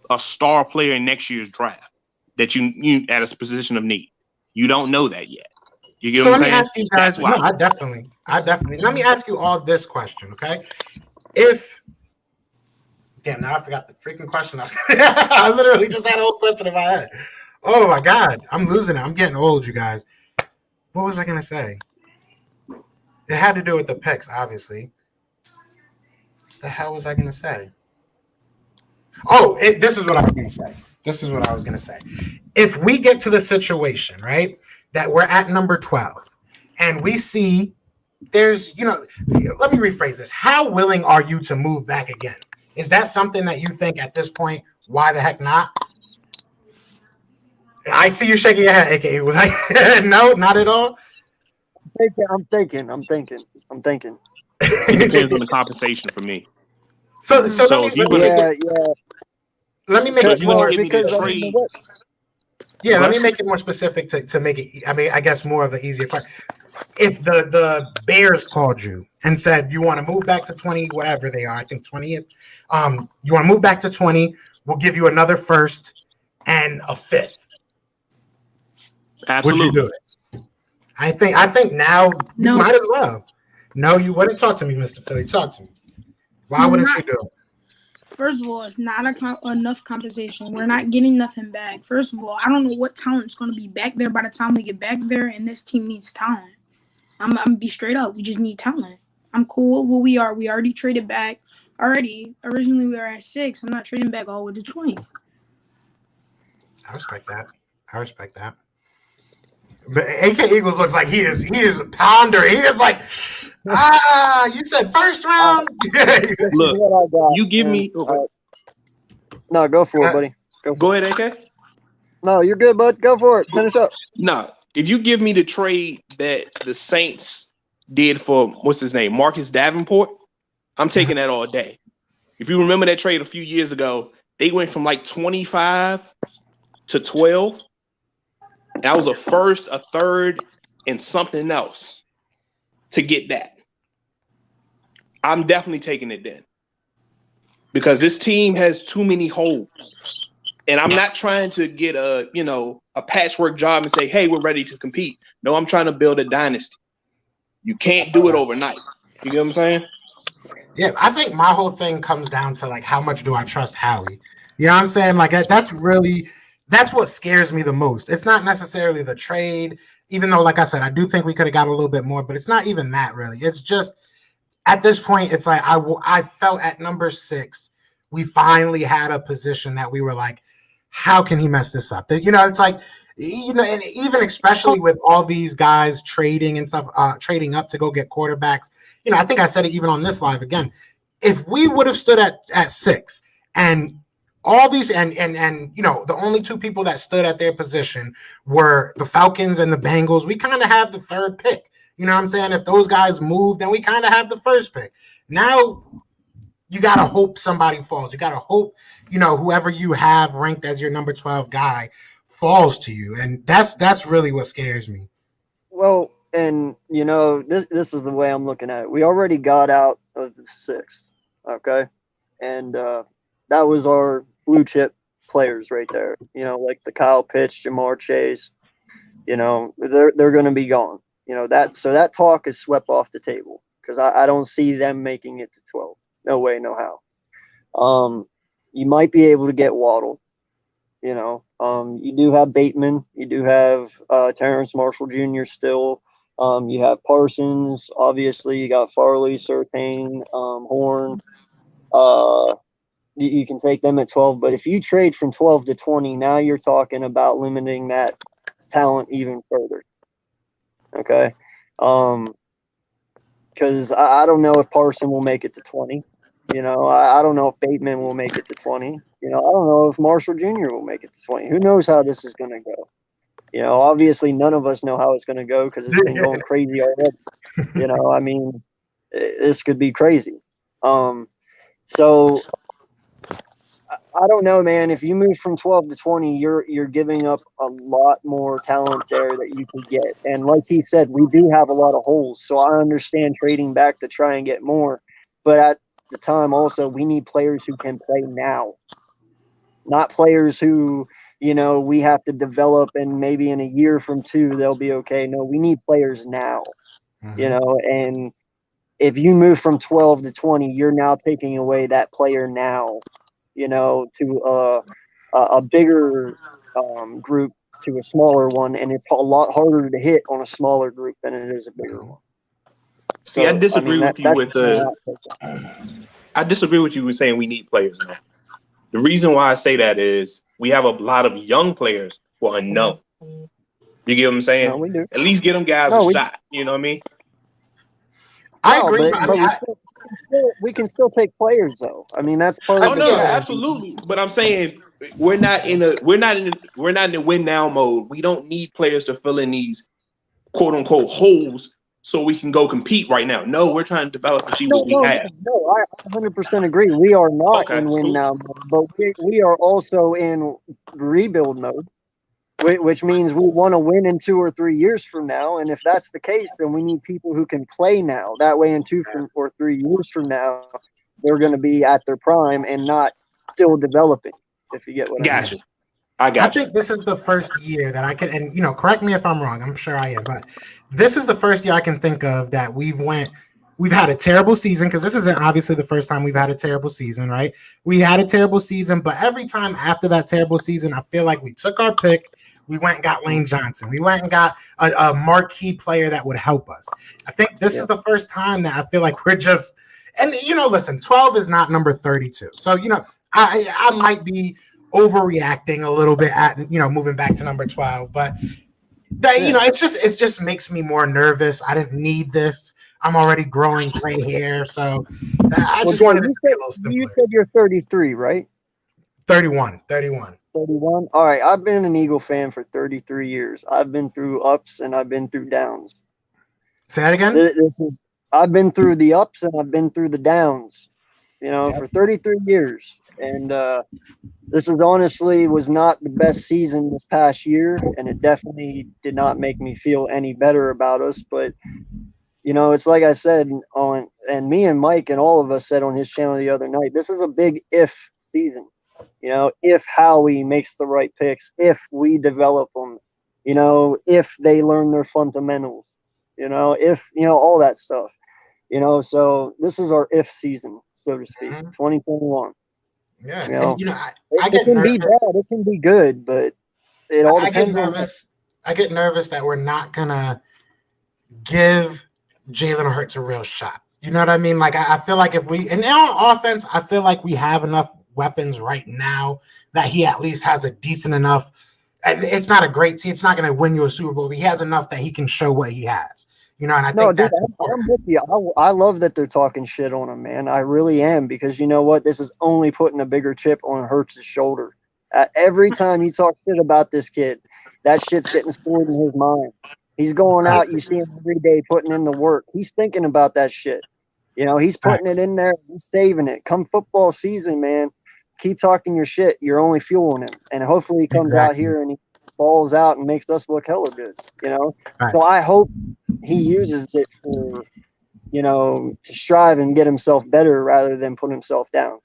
a star player in next year's draft that you at a position of need? You don't know that yet. You get what I'm saying? Let me ask you guys. No, I definitely. Let me ask you all this question, okay? Now I forgot the freaking question. I literally just had a whole question in my head. Oh my God, I'm losing it. I'm getting old, you guys. What was I gonna say? It had to do with the picks, obviously. The hell was I gonna say? This is what I was gonna say. If we get to the situation, right, that we're at number 12, and we see there's, let me rephrase this. How willing are you to move back again? Is that something that you think at this point, why the heck not? I see you shaking your head, AKA. Was like, no, not at all. I'm thinking. It depends on the compensation for me. So So if you're gonna, Yeah. let me make so it if you're gonna more give me the because trade, Yeah, let me what? make it more specific to make it. I mean, I guess more of an easier question. If the Bears called you and said you want to move back to 20, whatever they are, I think 20. You want to move back to 20. We'll give you another first and a fifth. Would you Absolutely. do it? I think now you No. might as well. No, you wouldn't. Talk to me, Mr. Philly. Talk to me. Why wouldn't you do it? First of all, it's not enough compensation. We're not getting nothing back. First of all, I don't know what talent's going to be back there by the time we get back there, and this team needs talent. I'm going to be straight up. We just need talent. I'm cool with what we are. We already traded back. Originally, we were at 6. I'm not trading back all the way to 20. I respect that. But AK Eagles looks like he is pondering. He is like, you said first round. This is Look, what I got, you give man. me. No, go for it, buddy. Go ahead, AK. No, you're good, bud. Go for it. Finish up. No, if you give me the trade that the Saints did for what's his name, Marcus Davenport, I'm taking that all day. If you remember that trade a few years ago, they went from like 25 to 12. That was a first, a third, and something else to get that. I'm definitely taking it then. Because this team has too many holes. And I'm not trying to get a patchwork job and say, hey, we're ready to compete. No, I'm trying to build a dynasty. You can't do it overnight. You get what I'm saying? Yeah, I think my whole thing comes down to like how much do I trust Howie? You know what I'm saying? Like that's what scares me the most. It's not necessarily the trade, even though, like I said, I do think we could have got a little bit more, but it's not even that really. It's just at this point, it's like I felt at number 6, we finally had a position that we were like, how can he mess this up? It's like, and even especially with all these guys trading and stuff, trading up to go get quarterbacks. I think I said it even on this live again. If we would have stood at 6 and all these and the only 2 people that stood at their position were the Falcons and the Bengals, we kind of have the 3rd pick. You know what I'm saying? If those guys move, then we kind of have the 1st pick. Now you got to hope somebody falls. You got to hope, whoever you have ranked as your number 12 guy falls to you. And that's really what scares me. Well, and this is the way I'm looking at it. We already got out of the 6th, okay? And that was our blue chip players right there. Like the Kyle Pitts, Jamar Chase. They're going to be gone. That talk is swept off the table because I don't see them making it to 12. No way, no how. You might be able to get Waddle. You do have Bateman. You do have Terrence Marshall Jr. still. You have Parsons. Obviously, you got Farley, Surtain, Horn. You can take them at 12. But if you trade from 12 to 20, now you're talking about limiting that talent even further. Okay. Because I don't know if Parson will make it to 20. I don't know if Bateman will make it to 20. I don't know if Marshall Jr. will make it to 20. Who knows how this is going to go? Obviously none of us know how it's going to go because it's been going crazy already. This could be crazy. So I don't know, man. If you move from 12 to 20, you're giving up a lot more talent there that you could get. And like he said, we do have a lot of holes. So I understand trading back to try and get more. But at the time also, we need players who can play now. Not players who, we have to develop and maybe in a year from 2, they'll be okay. No, we need players now, and if you move from 12 to 20, you're now taking away that player now, to a bigger group to a smaller one. And it's a lot harder to hit on a smaller group than it is a bigger one. See, I disagree with you with I disagree with you with saying we need players now. The reason why I say that is we have a lot of young players who are unknown. You get what I'm saying? No, we do. At least get them guys a shot. You know what I mean? I No, agree, but but I but mean, we can still take players though. I mean, that's part Oh of the no, yeah, draft. absolutely. But I'm saying we're not in the win now mode. We don't need players to fill in these quote unquote holes so we can go compete right now. No, we're trying to develop and see No, what we no, no, have. no. I 100% agree. We are not Okay, in win cool. now mode, but we are also in rebuild mode, which means we want to win in 2 or 3 years from now. And if that's the case, then we need people who can play now. That way, in 2 or 3 years from now, they're going to be at their prime and not still developing. If you get what I mean. Gotcha. I I got you. think this is the first year that I can, and correct me if I'm wrong. I'm sure I am, but this is the first year I can think of that we've had a terrible season, because this isn't obviously the first time we've had a terrible season, right? We had a terrible season, but every time after that terrible season, I feel like we took our pick. We went and got Lane Johnson. We went and got a marquee player that would help us. I think this is the first time that I feel like we're just, and listen, 12 is not number 32. So, I might be overreacting a little bit at moving back to number 12, but it just makes me more nervous. I didn't need this. I'm already growing gray hair, so I just wanted it to be a little simpler. You said you're 33, right? 31. 31. All right, I've been an Eagle fan for 33 years. I've been through ups and I've been through downs. Say that again. I've been through the ups and I've been through the downs, for 33 years. And this is honestly was not the best season this past year, and it definitely did not make me feel any better about us. But it's like I said and me and Mike and all of us said on his channel the other night, this is a big if season. If Howie makes the right picks, if we develop them, if they learn their fundamentals, if all that stuff, So this is our if season, so to speak, 2021. Yeah, I it can nervous. Be bad, it can be good, but it all depends on. I get nervous that we're not gonna give Jalen Hurts a real shot. You know what I mean? Like I feel like if we in our offense, I feel like we have enough weapons right now that he at least has a decent enough. And it's not a great team. It's not going to win you a Super Bowl, but he has enough that he can show what he has. And I think that's I'm with you. I love that they're talking shit on him, man. I really am, because you know what? This is only putting a bigger chip on Hurts' shoulder. Every time you talk shit about this kid, that shit's getting stored in his mind. He's going out. You see him every day putting in the work. He's thinking about that shit. He's putting it in there. He's saving it. Come football season, man, keep talking your shit. You're only fueling him. And hopefully he comes out here and he balls out and makes us look hella good, So I hope he uses it for, to strive and get himself better rather than put himself down,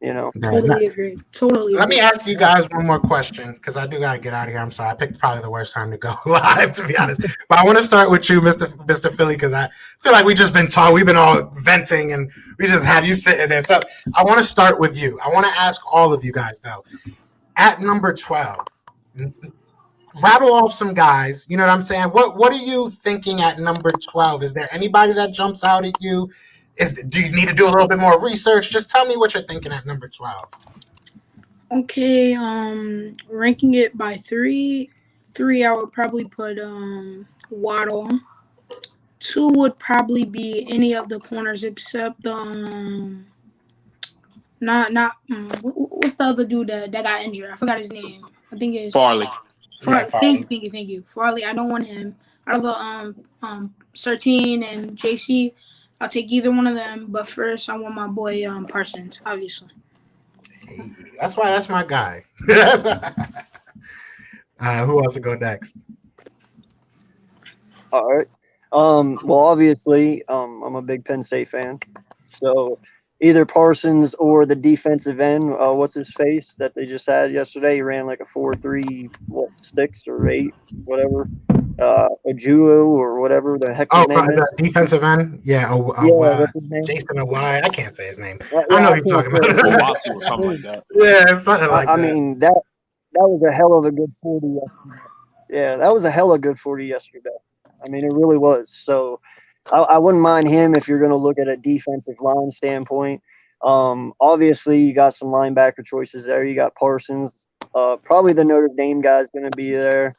Totally agree. Let me ask you guys one more question, because I do got to get out of here. I'm sorry. I picked probably the worst time to go live, to be honest. But I want to start with you, Mr. Philly, because I feel like we've just been talking. We've been all venting, and we just had you sitting there. So I want to start with you. I want to ask all of you guys, though. At number 12, rattle off some guys. You know what I'm saying? What are you thinking at number 12? Is there anybody that jumps out at you? Do you need to do a little bit more research? Just tell me what you're thinking at number 12. Okay, ranking it by three, I would probably put Waddle. 2 would probably be any of the corners except what's the other dude that got injured? I forgot his name. I think it's Farley. Farley. Thank you. Farley. I don't want him. Out of the Sertine and JC, I'll take either one of them. But first, I want my boy Parsons, obviously. That's why that's my guy. Who wants to go next? All right. Well, obviously, I'm a big Penn State fan, so either Parsons or the defensive end. What's his face that they just had yesterday? He ran like a 4.3, 6 or 8, whatever. Ojuo or whatever the heck his name is. Defensive end. Yeah. What's his name? Jason Awai. I can't say his name. I know who you're talking about. Or something like that. Yeah, something like that. I mean, that was a hell of a good 40 yesterday. Yeah, that was a hella good 40 yesterday. I mean, it really was. So I wouldn't mind him if you're going to look at a defensive line standpoint. Obviously, you got some linebacker choices there. You got Parsons. Probably the Notre Dame guy's going to be there.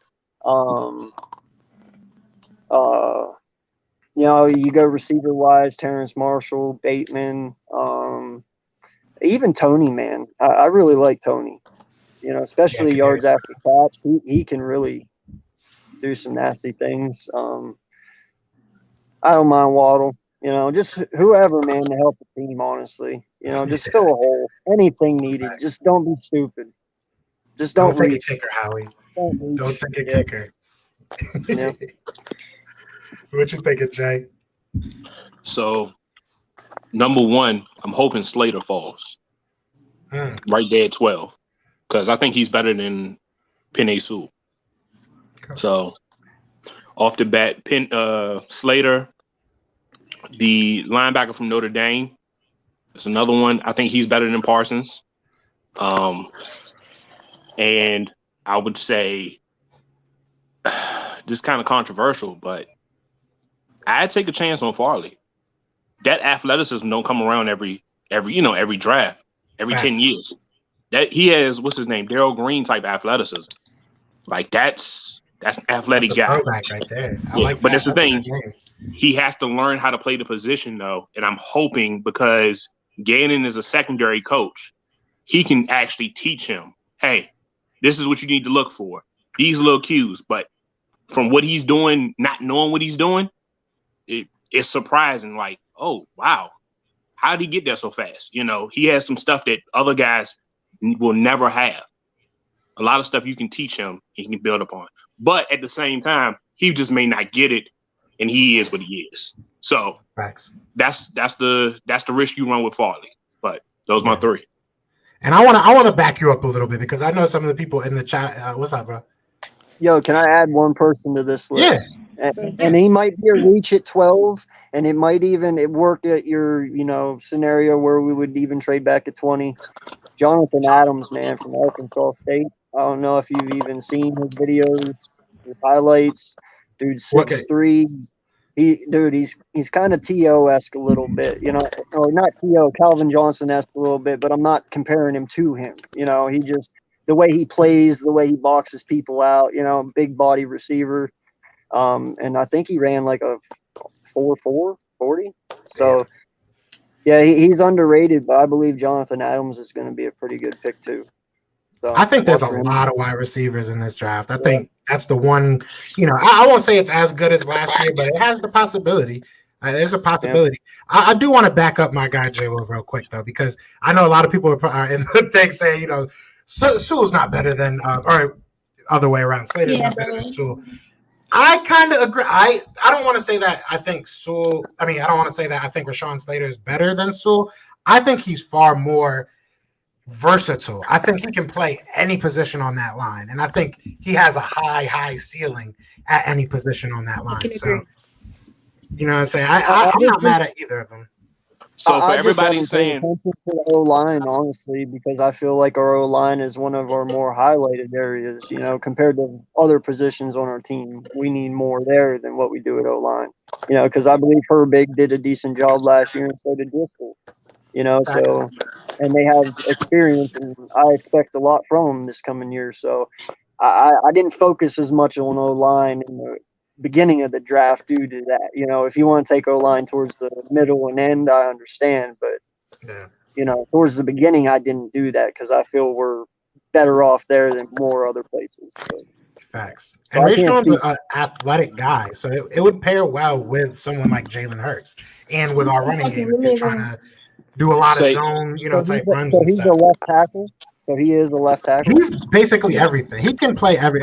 You know, you go receiver wise, Terrence Marshall, Bateman, even Tony, man. I really like Tony. You know, especially yards after catch. He can really do some nasty things. I don't mind Waddle. You know, just whoever, man, to help the team, honestly. You know, just fill a hole. Anything needed. Just don't be stupid. Just don't take reach. a kicker, Howie. Don't reach. Don't take a Yeah. kicker. Yeah. What you thinking, Jay? So, number one, I'm hoping Slater falls right there at 12 because I think he's better than Penei Sewell. So, off the bat, Slater, the linebacker from Notre Dame, is another one. I think he's better than Parsons. And I would say this is kind of controversial, but I'd take a chance on Farley. That athleticism don't come around every draft, every 10 years. That he has, what's his name, Darryl Green type athleticism. Like that's an athletic guy throwback right there. I like but that. that's the thing. He has to learn how to play the position though, and I'm hoping because Gannon is a secondary coach, he can actually teach him, hey, this is what you need to look for. These little cues. But from what he's doing, not knowing what he's doing, it's surprising. Like, oh, wow. How did he get there so fast? You know, he has some stuff that other guys will never have. A lot of stuff you can teach him, he can build upon. But at the same time, he just may not get it, and he is what he is. So that's the risk you run with Farley. But those are my three. And I want to back you up a little bit because I know some of the people in the chat. What's up, bro? Yo, can I add one person to this list? Yeah. And he might be a reach at 12, and it might even work at your, scenario where we would even trade back at 20. Jonathan Adams, man, from Arkansas State. I don't know if you've even seen his videos, his highlights. Dude, 6'3". He's kind of T.O.-esque a little bit, or not T.O., Calvin Johnson-esque a little bit, but I'm not comparing him to him. He just, the way he plays, the way he boxes people out, big body receiver. And I think he ran like a 4.4 40. So, yeah, he's underrated, but I believe Jonathan Adams is going to be a pretty good pick too. So I think there's a lot of wide receivers in this draft. I think that's the one, I won't say it's as good as last year, but it has the possibility. There's a possibility. Yeah. I do want to back up my guy, J. Will, real quick, though, because I know a lot of people are in the thing saying, Sewell's not better than, or other way around, Slater's not better than Sewell. I kind of agree. I don't want to say that I think Sewell, I don't want to say that I think Rashawn Slater is better than Sewell. I think he's far more versatile. I think he can play any position on that line, and I think he has a high ceiling at any position on that line. So, you know what I'm saying? I'm not mad at either of them. So for everybody saying attention to the O-line, honestly, because I feel like our O-line is one of our more highlighted areas, compared to other positions on our team. We need more there than what we do at O-line, because I believe Herbig did a decent job last year and so did Driscoll, so, and they have experience, and I expect a lot from them this coming year. So I didn't focus as much on O-line in the beginning of the draft due to that. If you want to take O-line towards the middle and end, I understand, but towards the beginning, I didn't do that because I feel we're better off there than more other places. But, facts. So and Rashawn's an athletic guy, so it would pair well with someone like Jalen Hurts and with our running game if you're trying to do a lot of zone, type runs. So he's a left tackle. So he is a left tackle. He's basically everything. He can play every.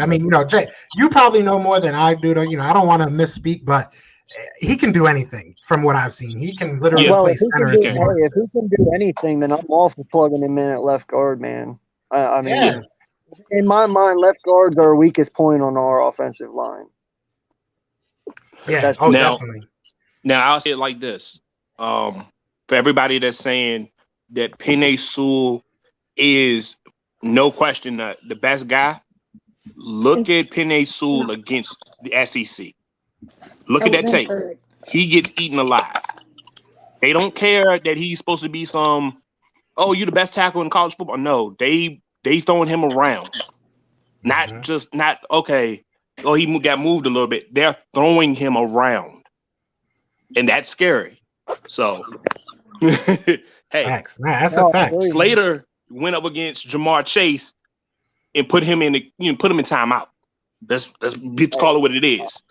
Jay, you probably know more than I do. I don't want to misspeak, but he can do anything from what I've seen. He can literally play center. If he can do anything, then I'm all for plugging him in at left guard, man. In my mind, left guards are our weakest point on our offensive line. Yeah, definitely. Now I'll say it like this. For everybody that's saying that Penei Sewell is no question the best guy, look at Penei Sewell against the SEC. Look at that tape. He gets eaten alive. They don't care that he's supposed to be you're the best tackle in college football. No, they throwing him around. Not okay. Oh, he got moved a little bit. They're throwing him around. and that's scary. So, hey, Facts. Nah, that's a No, I fact. agree. Slater went up against Jamar Chase and put him in timeout. Let's call it what it is.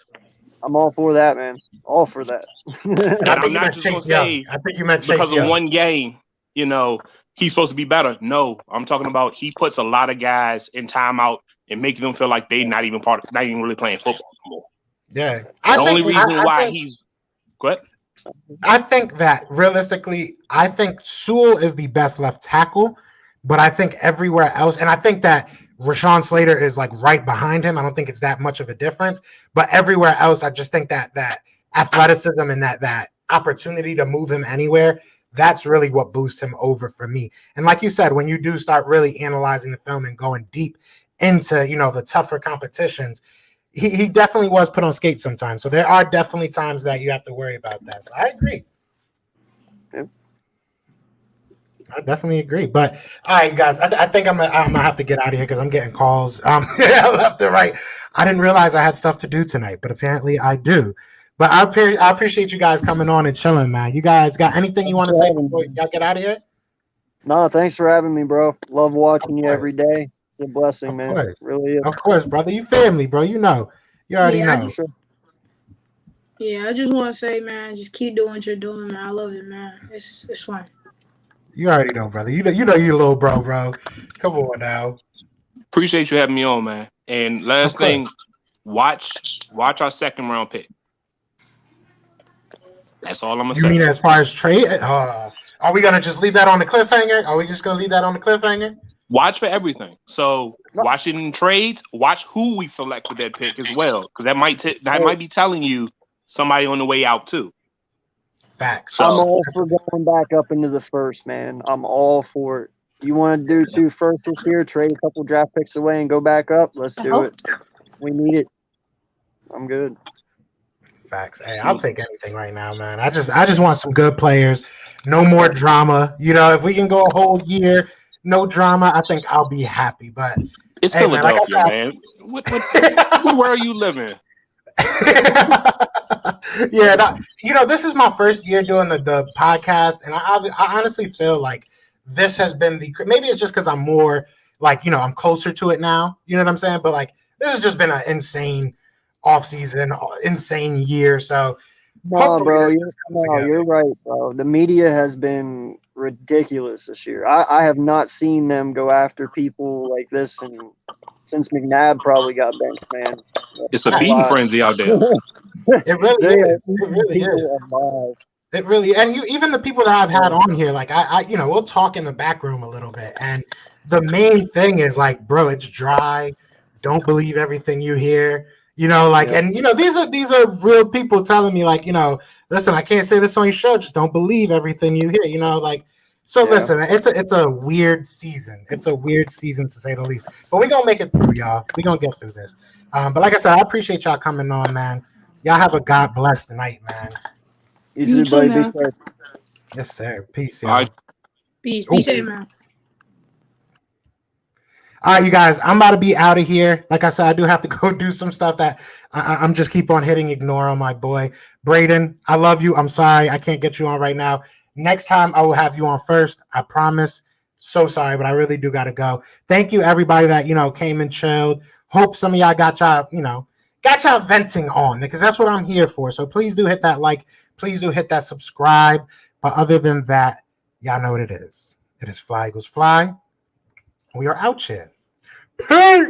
I'm all for that, man. All for that. And And I I'm think you not meant just gonna Chase Young. say I think you meant Chase because of Young. one game, he's supposed to be better. No, I'm talking about he puts a lot of guys in timeout and making them feel like they not even really playing football anymore. Yeah. The only reason why he's good. I think that realistically, I think Sewell is the best left tackle, but I think everywhere else, and I think that Rashawn Slater is like right behind him. I don't think it's that much of a difference, but everywhere else, I just think that athleticism and that opportunity to move him anywhere, that's really what boosts him over for me. And like you said, when you do start really analyzing the film and going deep into the tougher competitions, he definitely was put on skates sometimes. So there are definitely times that you have to worry about that. So I agree. Yep. I definitely agree. But all right, guys, I think I'm gonna have to get out of here because I'm getting calls left and right. I didn't realize I had stuff to do tonight, but apparently I do. But I appreciate you guys coming on and chilling, man. You guys got anything you want to say before y'all get out of here? No, thanks for having me, bro. Love watching you every day. It's a blessing, man. Course. Really is. Of course, brother. You family, bro. You already Yeah, know. I just want to say, man, just keep doing what you're doing, man. I love it, man. It's fun. You already know, brother. You know you little bro. Come on now. Appreciate you having me on, man. And last thing, watch our second round pick. That's all I'm gonna say. You mean as far as trade? Are we gonna just leave that on the cliffhanger? Are we just gonna leave that on the cliffhanger? Watch for everything. So watching in trades, watch who we select with that pick as well, because that might be telling you somebody on the way out too. Facts. I'm all for going back up into the first, man. I'm all for it. You want to do 2 firsts this year, trade a couple draft picks away and go back up? Let's do it. We need it. I'm good. Facts. Hey, I'll take anything right now, man. I just want some good players. No more drama. If we can go a whole year, no drama, I think I'll be happy. But it's hey, Philadelphia, man. What where are you living? Yeah, this is my first year doing the podcast, and I honestly feel like this has been maybe it's just because I'm more like I'm closer to it now. You know what I'm saying? But like this has just been an insane off season, insane year. So no, bro, you're right, bro. The media has been ridiculous this year. I have not seen them go after people like this since McNabb probably got benched, man. It's a feeding frenzy out there. It really is. It really is. It really, and even the people that I've had on here, like I we'll talk in the back room a little bit, and the main thing is like, bro, it's dry. Don't believe everything you hear. And these are real people telling me like, listen, I can't say this on your show. Just don't believe everything you hear. Listen, it's a weird season. It's a weird season to say the least. But we're gonna make it through, y'all. We're gonna get through this. But like I said, I appreciate y'all coming on, man. Y'all have a God bless night, man. You too, buddy. Be safe. Yes, sir. Peace, y'all. All right. Peace. Be safe, man. All right, you guys, I'm about to be out of here. Like I said, I do have to go do some stuff that I'm just keep on hitting ignore on my boy. Braden, I love you. I'm sorry I can't get you on right now. Next time I will have you on first. I promise. So sorry, but I really do got to go. Thank you, everybody that, came and chilled. Hope some of y'all got y'all venting on because that's what I'm here for. So please do hit that like. Please do hit that subscribe. But other than that, y'all know what it is. It is Fly Eagles Fly. We are out here. Peace!